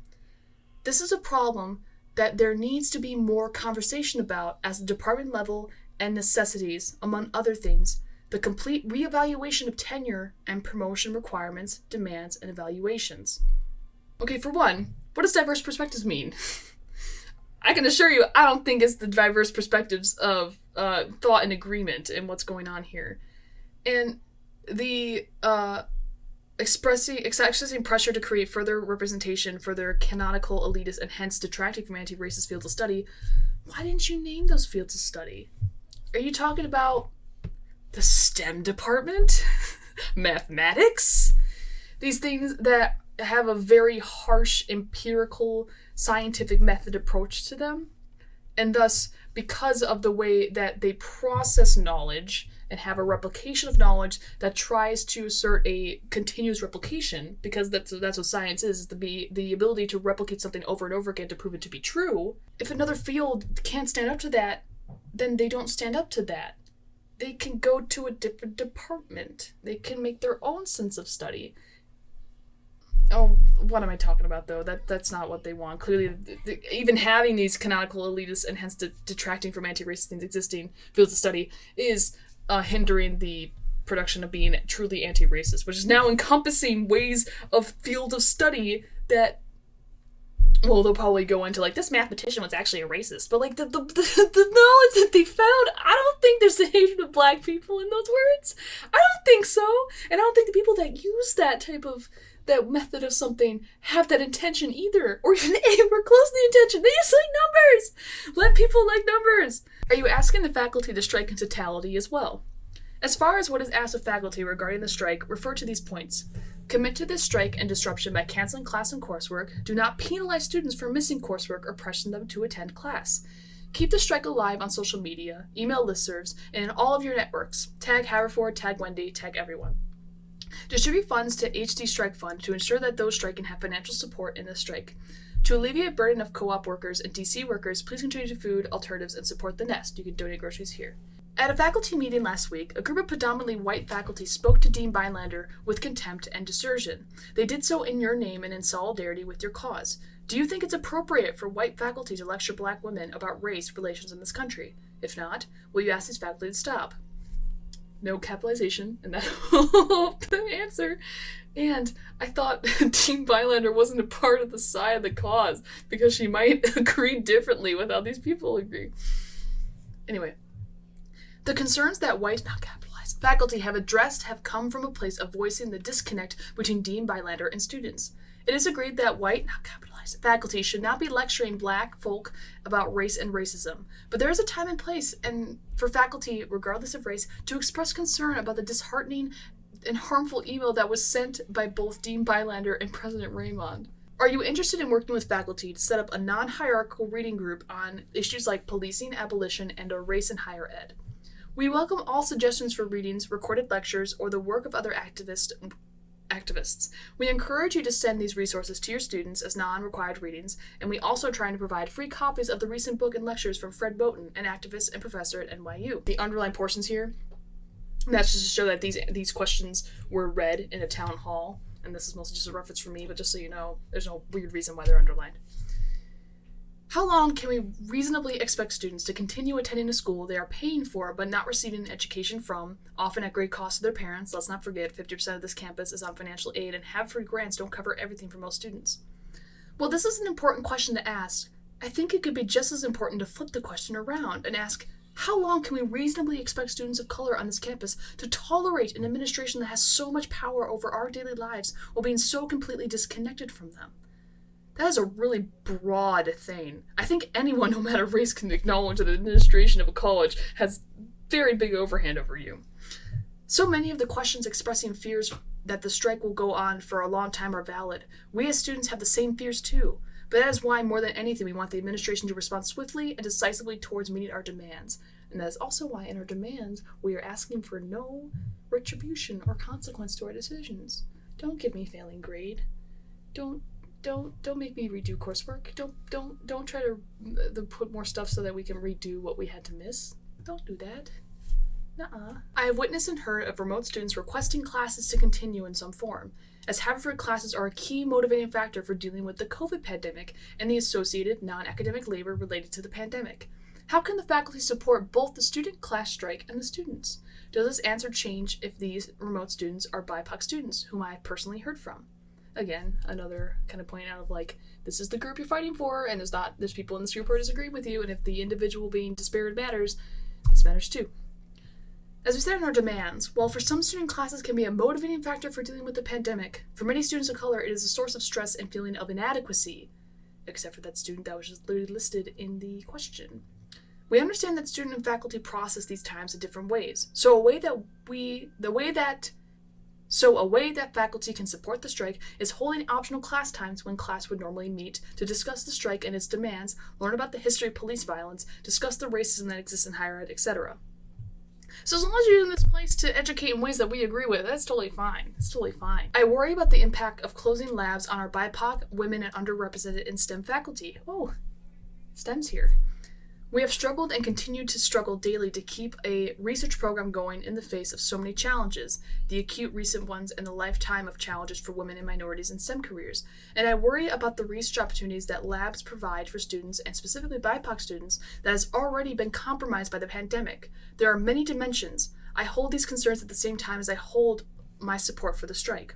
This is a problem that there needs to be more conversation about as the department level and necessities, among other things, the complete reevaluation of tenure and promotion requirements, demands, and evaluations. Okay, for one, what does diverse perspectives mean? I can assure you, I don't think it's the diverse perspectives of thought and agreement in what's going on here. And the expressing pressure to create further representation for their canonical, elitist, and hence detracting from anti-racist fields of study. Why didn't you name those fields of study? Are you talking about the STEM department, mathematics, these things that have a very harsh, empirical, scientific method approach to them. And thus, because of the way that they process knowledge and have a replication of knowledge that tries to assert a continuous replication, because that's what science is the ability to replicate something over and over again to prove it to be true. If another field can't stand up to that, then they don't stand up to that. They can go to a different department. They can make their own sense of study. Oh, what am I talking about, though? That's not what they want. Clearly, even having these canonical elitists and hence detracting from anti-racist things existing fields of study is hindering the production of being truly anti-racist, which is now encompassing ways of field of study that, well, they'll probably go into, like, this mathematician was actually a racist, but, like, the knowledge that they found, I don't think there's a hatred of black people in those words. I don't think so. And I don't think the people that use that method of something have that intention either, or even anywhere close to the intention. They just like numbers. Let people like numbers. Are you asking the faculty to strike in totality as well? As far as what is asked of faculty regarding the strike, refer to these points. Commit to this strike and disruption by canceling class and coursework. Do not penalize students for missing coursework or pressing them to attend class. Keep the strike alive on social media, email listservs, and in all of your networks. Tag Haverford, tag Wendy, tag everyone. Distribute funds to HD Strike Fund to ensure that those striking have financial support in this strike. To alleviate burden of co-op workers and DC workers, please contribute to food alternatives and support the Nest. You can donate groceries here. At a faculty meeting last week, a group of predominantly white faculty spoke to Dean Beinlander with contempt and desertion. They did so in your name and in solidarity with your cause. Do you think it's appropriate for white faculty to lecture black women about race relations in this country? If not, will you ask these faculty to stop? No capitalization, and that's the answer. And I thought Dean Beilander wasn't a part of the side of the cause because she might agree differently with how these people agree. Anyway, the concerns that white, not capitalized, faculty have addressed have come from a place of voicing the disconnect between Dean Beilander and students. It is agreed that white, not capitalized, faculty should not be lecturing black folk about race and racism, but there is a time and place and for faculty, regardless of race, to express concern about the disheartening and harmful email that was sent by both Dean Beilander and President Raymond. Are you interested in working with faculty to set up a non-hierarchical reading group on issues like policing, abolition, and race in higher ed? We welcome all suggestions for readings, recorded lectures, or the work of other activists. We encourage you to send these resources to your students as non-required readings, and we also try to provide free copies of the recent book and lectures from Fred Boughton, an activist and professor at NYU. The underlined portions here, that's just to show that these questions were read in a town hall, and this is mostly just a reference for me, but just so you know, there's no weird reason why they're underlined. How long can we reasonably expect students to continue attending a school they are paying for but not receiving an education from, often at great cost to their parents? Let's not forget 50% of this campus is on financial aid, and Haverford grants don't cover everything for most students. Well, this is an important question to ask. I think it could be just as important to flip the question around and ask, how long can we reasonably expect students of color on this campus to tolerate an administration that has so much power over our daily lives while being so completely disconnected from them? That is a really broad thing. I think anyone, no matter race, can acknowledge that the administration of a college has very big overhand over you. So many of the questions expressing fears that the strike will go on for a long time are valid. We as students have the same fears too, but that is why more than anything we want the administration to respond swiftly and decisively towards meeting our demands. And that is also why in our demands we are asking for no retribution or consequence to our decisions. Don't give me failing grade. Don't make me redo coursework. Don't try to put more stuff so that we can redo what we had to miss. Don't do that. Nuh-uh. I have witnessed and heard of remote students requesting classes to continue in some form, as Haverford classes are a key motivating factor for dealing with the COVID pandemic and the associated non-academic labor related to the pandemic. How can the faculty support both the student class strike and the students? Does this answer change if these remote students are BIPOC students, whom I have personally heard from? Again, another kind of point out of like, this is the group you're fighting for, and there's people in this group who are disagreeing with you, and if the individual being disparate matters, this matters too. As we said in our demands, while for some student classes can be a motivating factor for dealing with the pandemic, for many students of color it is a source of stress and feeling of inadequacy, except for that student that was just literally listed in the question. We understand that student and faculty process these times in different ways. So a way that faculty can support the strike is holding optional class times when class would normally meet to discuss the strike and its demands, learn about the history of police violence, discuss the racism that exists in higher ed, etc. So as long as you're using this place to educate in ways that we agree with, that's totally fine. It's totally fine. I worry about the impact of closing labs on our BIPOC, women, and underrepresented in STEM faculty. Oh, STEM's here. We have struggled and continue to struggle daily to keep a research program going in the face of so many challenges, the acute recent ones and the lifetime of challenges for women and minorities in STEM careers. And I worry about the research opportunities that labs provide for students, and specifically BIPOC students, that has already been compromised by the pandemic. There are many dimensions. I hold these concerns at the same time as I hold my support for the strike.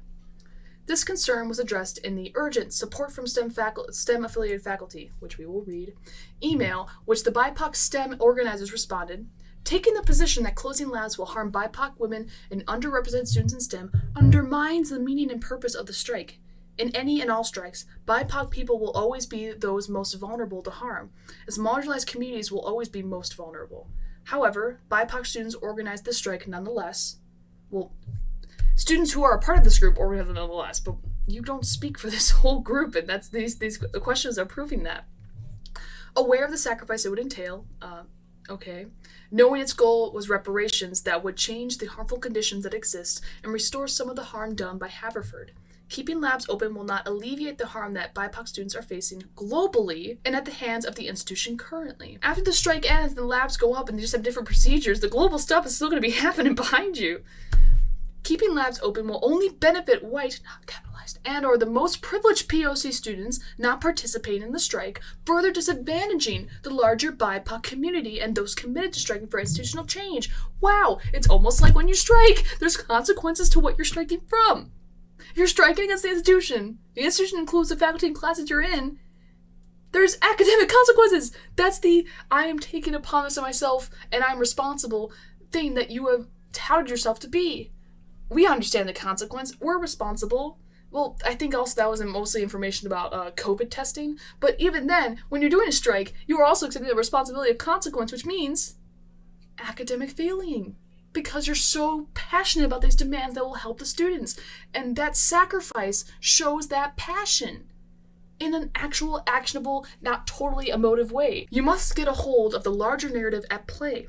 This concern was addressed in the urgent support from STEM-affiliated faculty, which we will read, email, which the BIPOC STEM organizers responded, taking the position that closing labs will harm BIPOC women and underrepresented students in STEM undermines the meaning and purpose of the strike. In any and all strikes, BIPOC people will always be those most vulnerable to harm, as marginalized communities will always be most vulnerable. However, BIPOC students organized the strike nonetheless. Students who are a part of this group organize it nonetheless, but you don't speak for this whole group, and that's these questions are proving that. Aware of the sacrifice it would entail, knowing its goal was reparations that would change the harmful conditions that exist and restore some of the harm done by Haverford. Keeping labs open will not alleviate the harm that BIPOC students are facing globally and at the hands of the institution currently. After the strike ends and the labs go up and they just have different procedures, the global stuff is still going to be happening behind you. Keeping labs open will only benefit white, not capitalized, and or the most privileged POC students not participating in the strike, further disadvantaging the larger BIPOC community and those committed to striking for institutional change. Wow, it's almost like when you strike, there's consequences to what you're striking from. If you're striking against the institution includes the faculty and classes you're in, there's academic consequences. That's the I am taking upon this of myself and I'm responsible thing that you have touted yourself to be. We understand the consequence. We're responsible. Well, I think also that was mostly information about COVID testing. But even then, when you're doing a strike, you are also accepting the responsibility of consequence, which means academic failing. Because you're so passionate about these demands that will help the students. And that sacrifice shows that passion in an actual, actionable, not totally emotive way. You must get a hold of the larger narrative at play.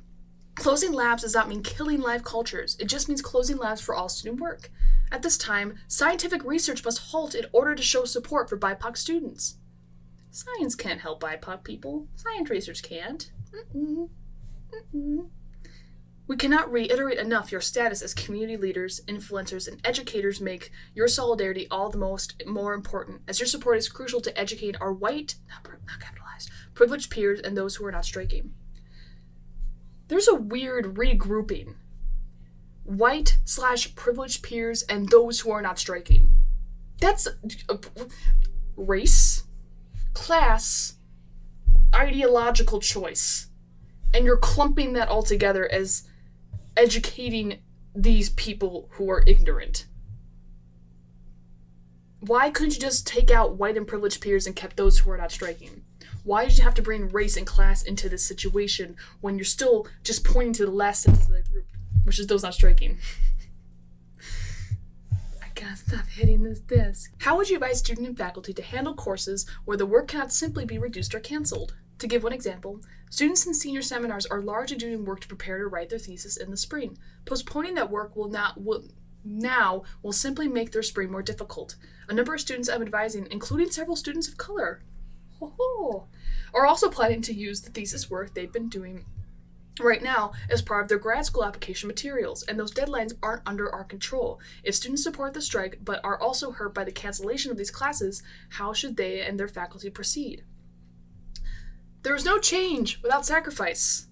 Closing labs does not mean killing live cultures. It just means closing labs for all student work. At this time, scientific research must halt in order to show support for BIPOC students. Science can't help BIPOC people. Science research can't. We cannot reiterate enough your status as community leaders, influencers, and educators make your solidarity all the more important, as your support is crucial to educate our white, not capitalized, privileged peers and those who are not striking. There's a weird regrouping. White/privileged peers and those who are not striking. That's race, class, ideological choice. And you're clumping that all together as educating these people who are ignorant. Why couldn't you just take out white and privileged peers and kept those who are not striking? Why did you have to bring race and class into this situation when you're still just pointing to the last sentence of the group, which is those not striking? I gotta stop hitting this desk. How would you advise student and faculty to handle courses where the work cannot simply be reduced or canceled? To give one example, students in senior seminars are largely doing work to prepare to write their thesis in the spring. Postponing that work will simply make their spring more difficult. A number of students I'm advising, including several students of color, are also planning to use the thesis work they've been doing right now as part of their grad school application materials, and those deadlines aren't under our control. If students support the strike but are also hurt by the cancellation of these classes, how should they and their faculty proceed? There is no change without sacrifice.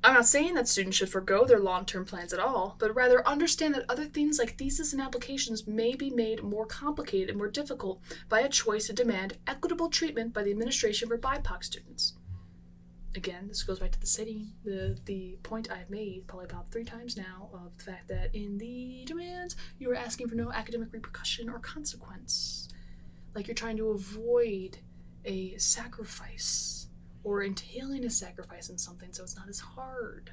I'm not saying that students should forego their long-term plans at all, but rather understand that other things like thesis and applications may be made more complicated and more difficult by a choice to demand equitable treatment by the administration for BIPOC students. Again, this goes back to the point I've made probably about 3 times now of the fact that in the demands, you are asking for no academic repercussion or consequence. Like you're trying to avoid a sacrifice or entailing a sacrifice in something so it's not as hard.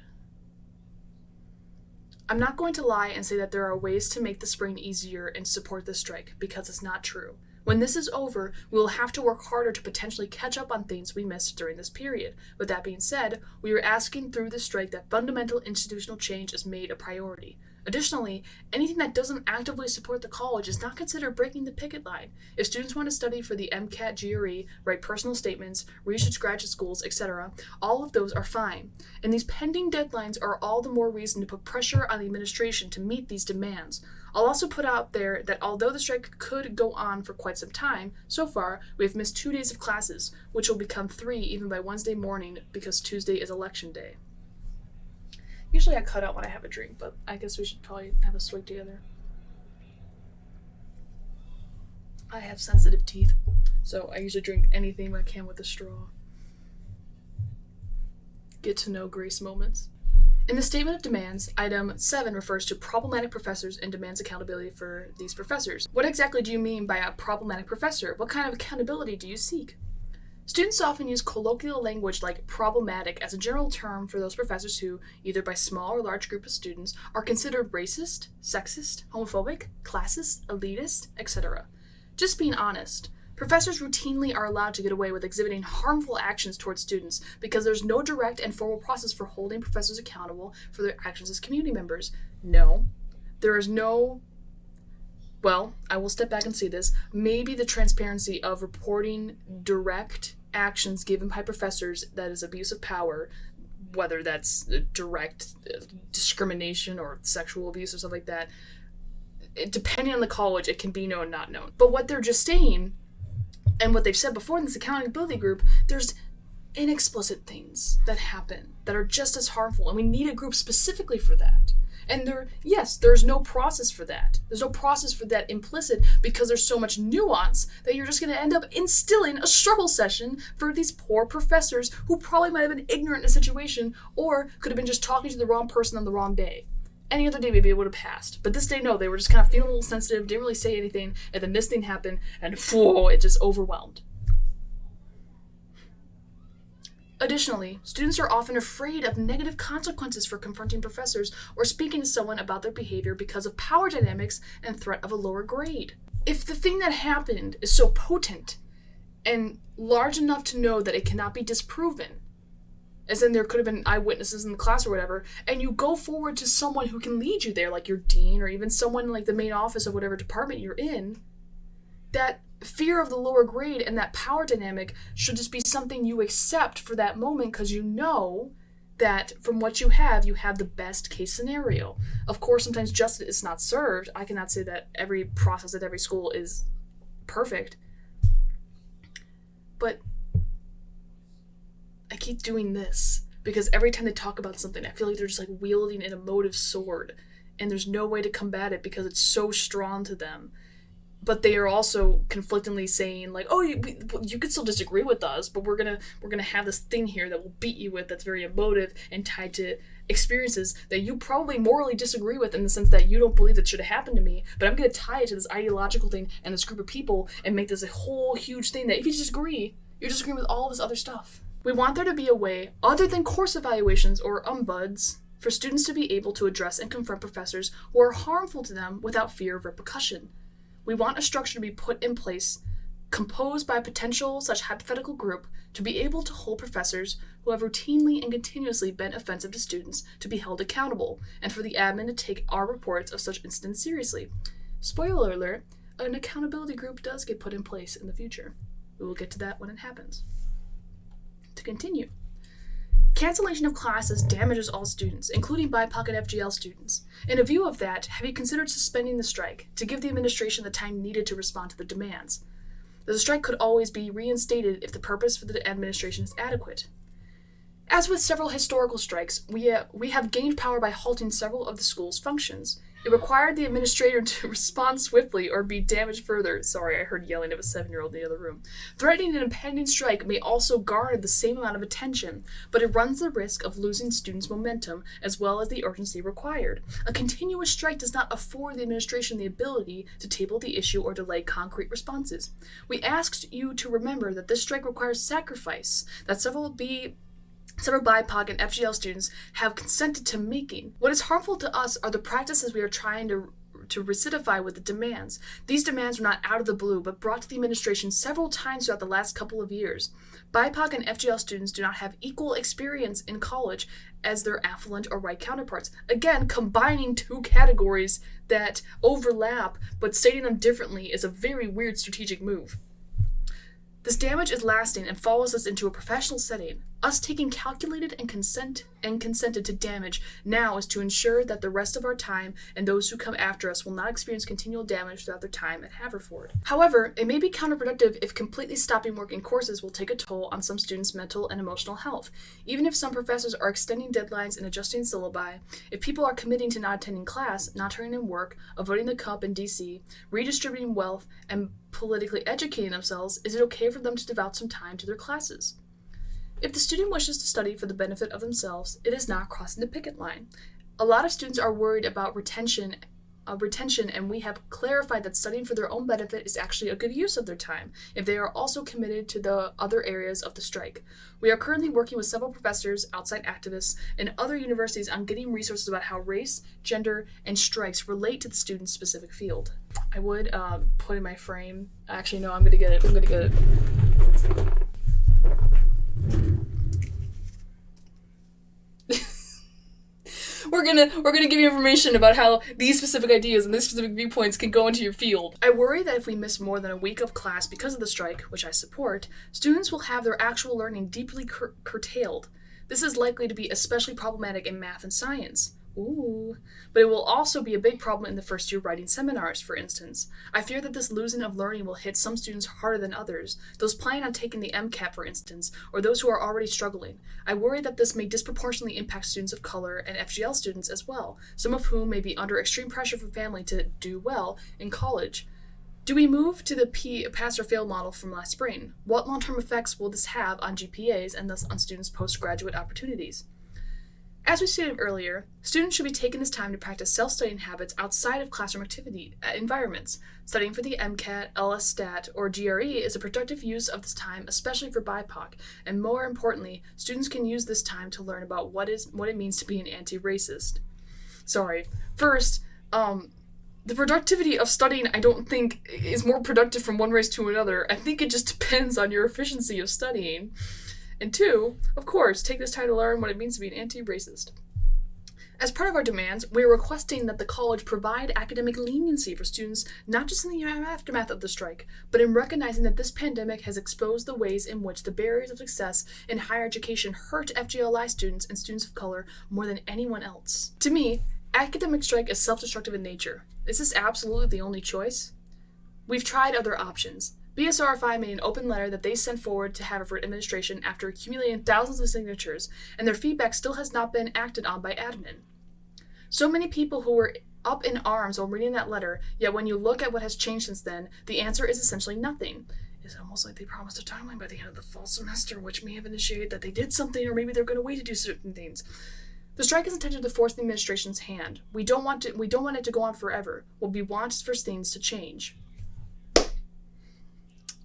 I'm not going to lie and say that there are ways to make the spring easier and support the strike, because it's not true. When this is over, we will have to work harder to potentially catch up on things we missed during this period. With that being said, we are asking through the strike that fundamental institutional change is made a priority. Additionally, anything that doesn't actively support the college is not considered breaking the picket line. If students want to study for the MCAT GRE, write personal statements, research graduate schools, etc., all of those are fine. And these pending deadlines are all the more reason to put pressure on the administration to meet these demands. I'll also put out there that although the strike could go on for quite some time, so far we have missed 2 days of classes, which will become 3 even by Wednesday morning because Tuesday is election day. Usually I cut out when I have a drink, but I guess we should probably have a swig together. I have sensitive teeth, so I usually drink anything I can with a straw. Get to know Grace moments. In the Statement of Demands, item 7 refers to problematic professors and demands accountability for these professors. What exactly do you mean by a problematic professor? What kind of accountability do you seek? Students often use colloquial language like problematic as a general term for those professors who, either by small or large group of students, are considered racist, sexist, homophobic, classist, elitist, etc. Just being honest, professors routinely are allowed to get away with exhibiting harmful actions towards students because there's no direct and formal process for holding professors accountable for their actions as community members. No, there is no... Well, I will step back and say this. Maybe the transparency of reporting direct actions given by professors that is abuse of power, whether that's direct discrimination or sexual abuse or stuff like that, depending on the college, it can be known, not known. But what they're just saying, and what they've said before in this accountability group, there's inexplicit things that happen that are just as harmful, and we need a group specifically for that. And there's no process for that. There's no process for that implicit because there's so much nuance that you're just going to end up instilling a struggle session for these poor professors who probably might have been ignorant in a situation or could have been just talking to the wrong person on the wrong day. Any other day maybe it would have passed. But this day, no, they were just kind of feeling a little sensitive, didn't really say anything, and then this thing happened, and whoa, it just overwhelmed. Additionally, students are often afraid of negative consequences for confronting professors or speaking to someone about their behavior because of power dynamics and threat of a lower grade. If the thing that happened is so potent and large enough to know that it cannot be disproven, as in there could have been eyewitnesses in the class or whatever, and you go forward to someone who can lead you there, like your dean or even someone like the main office of whatever department you're in, that fear of the lower grade and that power dynamic should just be something you accept for that moment because you know that from what you have the best case scenario. Of course, sometimes justice is not served. I cannot say that every process at every school is perfect. But I keep doing this because every time they talk about something, I feel like they're just like wielding an emotive sword and there's no way to combat it because it's so strong to them. But they are also conflictingly saying like, oh, you could still disagree with us, but we're gonna have this thing here that we'll beat you with that's very emotive and tied to experiences that you probably morally disagree with in the sense that you don't believe that should have happened to me, but I'm gonna tie it to this ideological thing and this group of people and make this a whole huge thing that if you disagree, you're disagreeing with all this other stuff. We want there to be a way, other than course evaluations or umbuds, for students to be able to address and confront professors who are harmful to them without fear of repercussion. We want a structure to be put in place, composed by a potential such hypothetical group, to be able to hold professors who have routinely and continuously been offensive to students to be held accountable, and for the admin to take our reports of such incidents seriously. Spoiler alert, an accountability group does get put in place in the future. We will get to that when it happens. To continue. Cancellation of classes damages all students, including BIPOC and FGL students. In a view of that, have you considered suspending the strike to give the administration the time needed to respond to the demands? The strike could always be reinstated if the purpose for the administration is adequate. As with several historical strikes, we have gained power by halting several of the school's functions. It required the administrator to respond swiftly or be damaged further. Sorry, I heard yelling of a 7-year-old in the other room. Threatening an impending strike may also garner the same amount of attention, but it runs the risk of losing students' momentum as well as the urgency required. A continuous strike does not afford the administration the ability to table the issue or delay concrete responses. We asked you to remember that this strike requires sacrifice, that several BIPOC and FGL students have consented to making. What is harmful to us are the practices we are trying to recidify with the demands. These demands were not out of the blue, but brought to the administration several times throughout the last couple of years. BIPOC and FGL students do not have equal experience in college as their affluent or white counterparts. Again, combining two categories that overlap, but stating them differently is a very weird strategic move. This damage is lasting and follows us into a professional setting. Us taking calculated and consented to damage now is to ensure that the rest of our time and those who come after us will not experience continual damage throughout their time at Haverford. However, it may be counterproductive if completely stopping work in courses will take a toll on some students' mental and emotional health. Even if some professors are extending deadlines and adjusting syllabi, if people are committing to not attending class, not turning in work, avoiding the cup in DC, redistributing wealth, and politically educating themselves, is it okay for them to devote some time to their classes? If the student wishes to study for the benefit of themselves, it is not crossing the picket line. A lot of students are worried about retention, and we have clarified that studying for their own benefit is actually a good use of their time if they are also committed to the other areas of the strike. We are currently working with several professors, outside activists, and other universities on getting resources about how race, gender, and strikes relate to the student's specific field. I would put in my frame. Actually, no, I'm gonna get it. We're gonna give you information about how these specific ideas and these specific viewpoints can go into your field. I worry that if we miss more than a week of class because of the strike, which I support, students will have their actual learning deeply curtailed. This is likely to be especially problematic in math and science. But it will also be a big problem in the first year writing seminars, for instance. I fear that this losing of learning will hit some students harder than others, those planning on taking the MCAT, for instance, or those who are already struggling. I worry that this may disproportionately impact students of color and FGL students as well, some of whom may be under extreme pressure from family to do well in college. Do we move to the pass or fail model from last spring? What long-term effects will this have on GPAs and thus on students' postgraduate opportunities? As we stated earlier, students should be taking this time to practice self-studying habits outside of classroom activity environments. Studying for the MCAT, LS-STAT, or GRE is a productive use of this time, especially for BIPOC, and more importantly, students can use this time to learn about what it means to be an anti-racist. First, the productivity of studying I don't think is more productive from one race to another. I think it just depends on your efficiency of studying. And two, of course, take this time to learn what it means to be an anti-racist. As part of our demands, we are requesting that the college provide academic leniency for students, not just in the aftermath of the strike, but in recognizing that this pandemic has exposed the ways in which the barriers of success in higher education hurt FGLI students and students of color more than anyone else. To me, academic strike is self-destructive in nature. Is this absolutely the only choice? We've tried other options. BSRFI made an open letter that they sent forward to Haverford administration after accumulating thousands of signatures, and their feedback still has not been acted on by admin. So many people who were up in arms while reading that letter, yet when you look at what has changed since then, the answer is essentially nothing. It's almost like they promised a timeline by the end of the fall semester, which may have initiated that they did something, or maybe they're going to wait to do certain things. The strike is intended to force the administration's hand. We don't want it to go on forever. What we want is for things to change.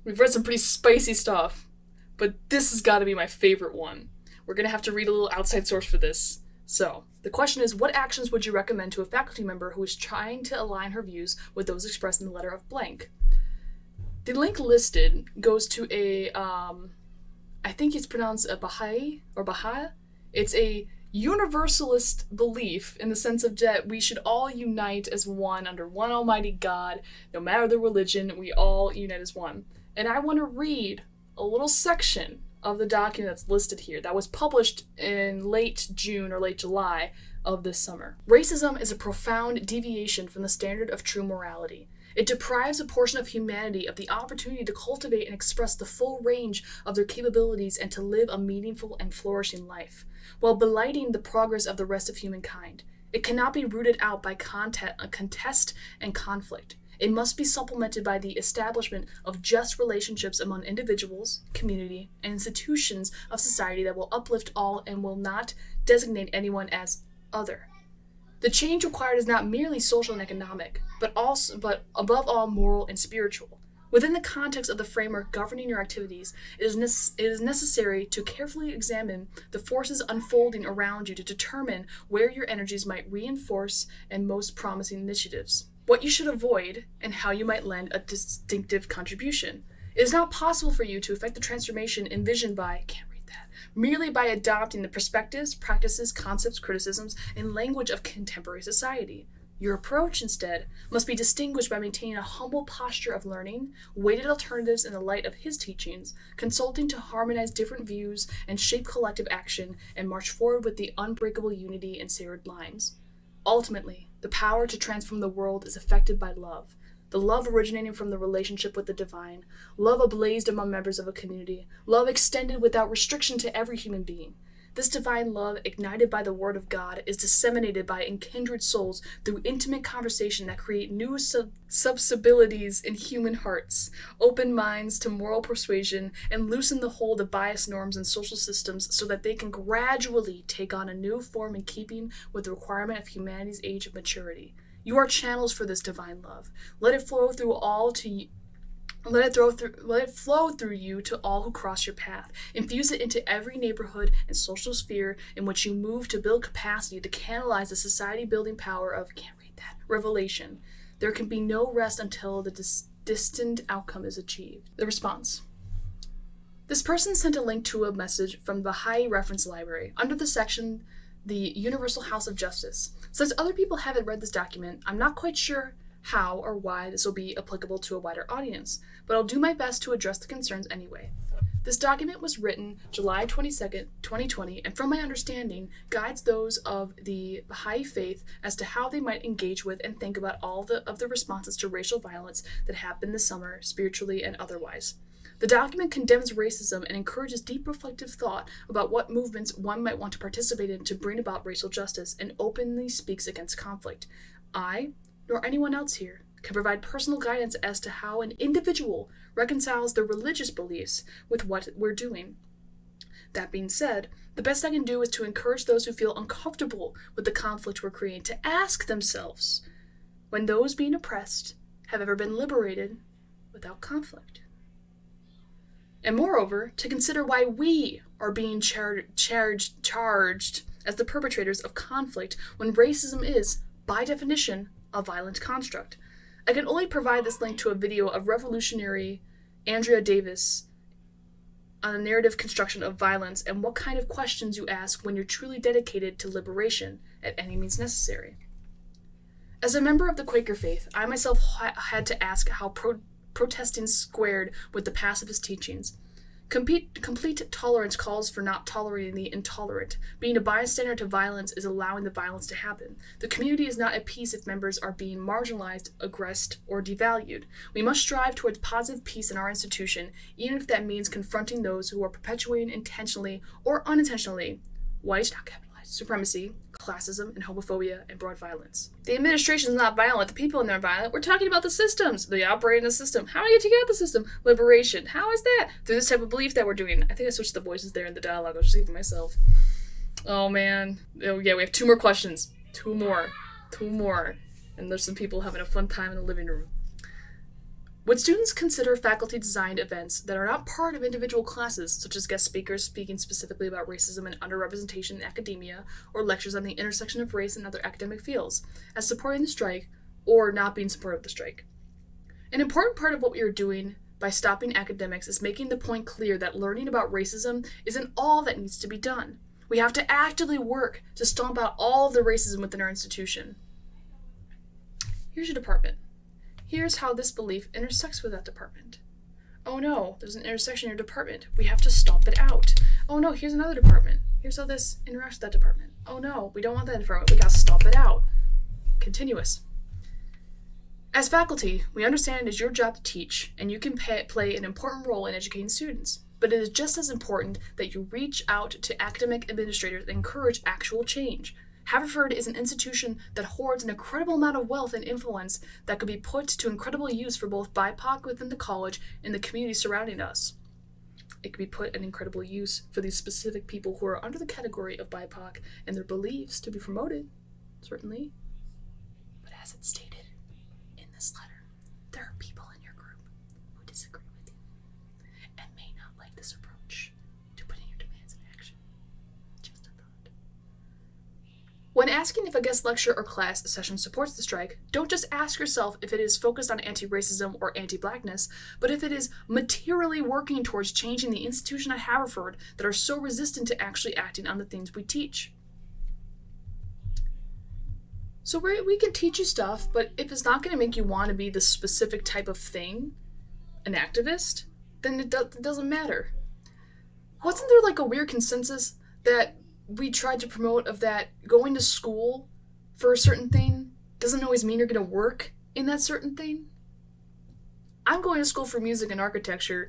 We've read some pretty spicy stuff, but this has got to be my favorite one. We're going to have to read a little outside source for this. So, the question is, what actions would you recommend to a faculty member who is trying to align her views with those expressed in the letter of blank? The link listed goes to a, I think it's pronounced a Baha'i or Baha'i. It's a universalist belief in the sense of that we should all unite as one under one almighty God. No matter the religion, we all unite as one. And I want to read a little section of the document that's listed here that was published in late June or late July of this summer. Racism is a profound deviation from the standard of true morality. It deprives a portion of humanity of the opportunity to cultivate and express the full range of their capabilities and to live a meaningful and flourishing life, while belighting the progress of the rest of humankind. It cannot be rooted out by contest and conflict. It must be supplemented by the establishment of just relationships among individuals, community, and institutions of society that will uplift all and will not designate anyone as other. The change required is not merely social and economic, but above all moral and spiritual. Within the context of the framework governing your activities, it is necessary to carefully examine the forces unfolding around you to determine where your energies might reinforce and most promising initiatives, what you should avoid, and how you might lend a distinctive contribution. It is not possible for you to effect the transformation envisioned by, merely by adopting the perspectives, practices, concepts, criticisms, and language of contemporary society. Your approach, instead, must be distinguished by maintaining a humble posture of learning, weighted alternatives in the light of his teachings, consulting to harmonize different views and shape collective action, and march forward with the unbreakable unity and sacred lines. Ultimately, the power to transform the world is effected by love. The love originating from the relationship with the divine, love ablazed among members of a community, love extended without restriction to every human being. This divine love, ignited by the word of God, is disseminated by kindred souls through intimate conversation that create new susceptibilities in human hearts, open minds to moral persuasion, and loosen the hold of biased norms and social systems so that they can gradually take on a new form in keeping with the requirement of humanity's age of maturity. You are channels for this divine love. Let it flow through you to all who cross your path. Infuse it into every neighborhood and social sphere in which you move to build capacity to canalize the society-building power of, revelation. There can be no rest until the distant outcome is achieved. The response. This person sent a link to a message from the Baha'i Reference Library under the section The Universal House of Justice. Since other people haven't read this document, I'm not quite sure how or why this will be applicable to a wider audience, but I'll do my best to address the concerns anyway. This document was written July 22nd, 2020, and from my understanding, guides those of the Baha'i faith as to how they might engage with and think about all of the responses to racial violence that happened this summer, spiritually and otherwise. The document condemns racism and encourages deep reflective thought about what movements one might want to participate in to bring about racial justice, and openly speaks against conflict. I, nor anyone else here, can provide personal guidance as to how an individual reconciles their religious beliefs with what we're doing. That being said, the best I can do is to encourage those who feel uncomfortable with the conflict we're creating to ask themselves when those being oppressed have ever been liberated without conflict. And moreover, to consider why we are being charged as the perpetrators of conflict when racism is, by definition, a violent construct. I can only provide this link to a video of revolutionary Andrea Davis on the narrative construction of violence and what kind of questions you ask when you're truly dedicated to liberation at any means necessary. As a member of the Quaker faith, I myself had to ask how protesting squared with the pacifist teachings. Complete tolerance calls for not tolerating the intolerant. Being a bystander to violence is allowing the violence to happen. The community is not at peace if members are being marginalized, aggressed, or devalued. We must strive towards positive peace in our institution, even if that means confronting those who are perpetuating intentionally or unintentionally white, not capitalized, supremacy, classism, and homophobia, and broad violence. The administration is not violent. The people in there are violent. We're talking about the systems. They operate in the system. How are you to get out the system? Liberation. How is that? Through this type of belief that we're doing. I think I switched the voices there in the dialogue. I was just leaving myself. Oh, man. Oh, yeah, we have 2 more questions. 2 more. And there's some people having a fun time in the living room. Would students consider faculty-designed events that are not part of individual classes, such as guest speakers speaking specifically about racism and underrepresentation in academia, or lectures on the intersection of race and other academic fields, as supporting the strike or not being supportive of the strike? An important part of what we are doing by stopping academics is making the point clear that learning about racism isn't all that needs to be done. We have to actively work to stomp out all of the racism within our institution. Here's your department. Here's how this belief intersects with that department. Oh no, there's an intersection in your department. We have to stomp it out. Oh no, here's another department. Here's how this interacts with that department. Oh no, we don't want that department. We gotta stomp it out. Continuous. As faculty, we understand it is your job to teach, and you can play an important role in educating students. But it is just as important that you reach out to academic administrators and encourage actual change. Haverford is an institution that hoards an incredible amount of wealth and influence that could be put to incredible use for both BIPOC within the college and the community surrounding us. It could be put in incredible use for these specific people who are under the category of BIPOC and their beliefs to be promoted, certainly. But as it's stated in this letter, there are people in your group who disagree with you and may not like this approach to putting your demands in action. Just a thought. When asking if a guest lecture or class session supports the strike, don't just ask yourself if it is focused on anti-racism or anti-blackness, but if it is materially working towards changing the institution at Haverford that are so resistant to actually acting on the things we teach. So we can teach you stuff, but if it's not going to make you want to be the specific type of thing, an activist, then it doesn't matter. Wasn't there like a weird consensus that we tried to promote of that going to school for a certain thing doesn't always mean you're going to work in that certain thing? I'm going to school for music and architecture.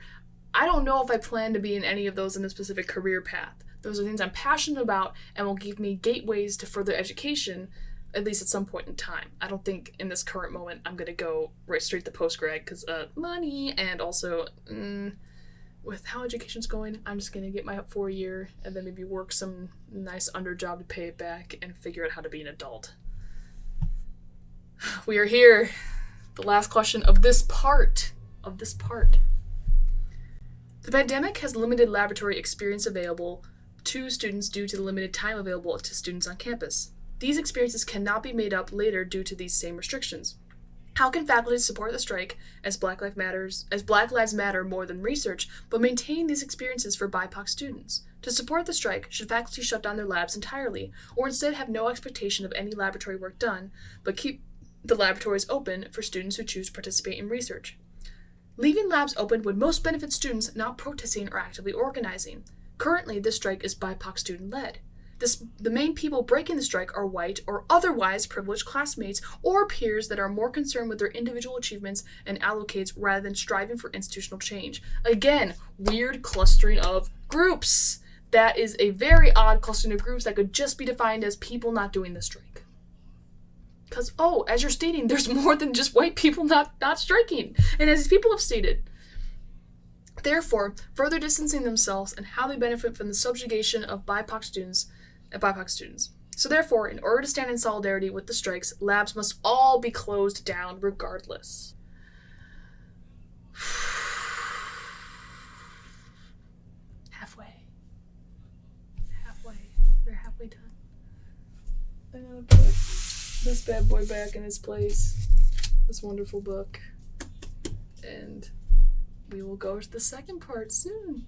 I don't know if I plan to be in any of those in a specific career path. Those are things I'm passionate about and will give me gateways to further education, at least at some point in time. I don't think in this current moment I'm going to go right straight to post-grad because money, and also with how education's going, I'm just going to get my 4-year and then maybe work some nice under job to pay it back and figure out how to be an adult. We are here. The last question of this part. The pandemic has limited laboratory experience available to students due to the limited time available to students on campus. These experiences cannot be made up later due to these same restrictions. How can faculty support the strike as Black Lives Matter more than research, but maintain these experiences for BIPOC students? To support the strike, should faculty shut down their labs entirely, or instead have no expectation of any laboratory work done, but keep the laboratories open for students who choose to participate in research? Leaving labs open would most benefit students not protesting or actively organizing. Currently, this strike is BIPOC student-led. The main people breaking the strike are white or otherwise privileged classmates or peers that are more concerned with their individual achievements and allocates rather than striving for institutional change. Again, weird clustering of groups. That is a very odd clustering of groups that could just be defined as people not doing the strike. Because, as you're stating, there's more than just white people not striking. And as people have stated, therefore, further distancing themselves and how they benefit from the subjugation of BIPOC students. So therefore, in order to stand in solidarity with the strikes, labs must all be closed down regardless. Halfway. We're halfway done. I'm gonna put this bad boy back in its place. This wonderful book. And we will go to the second part soon.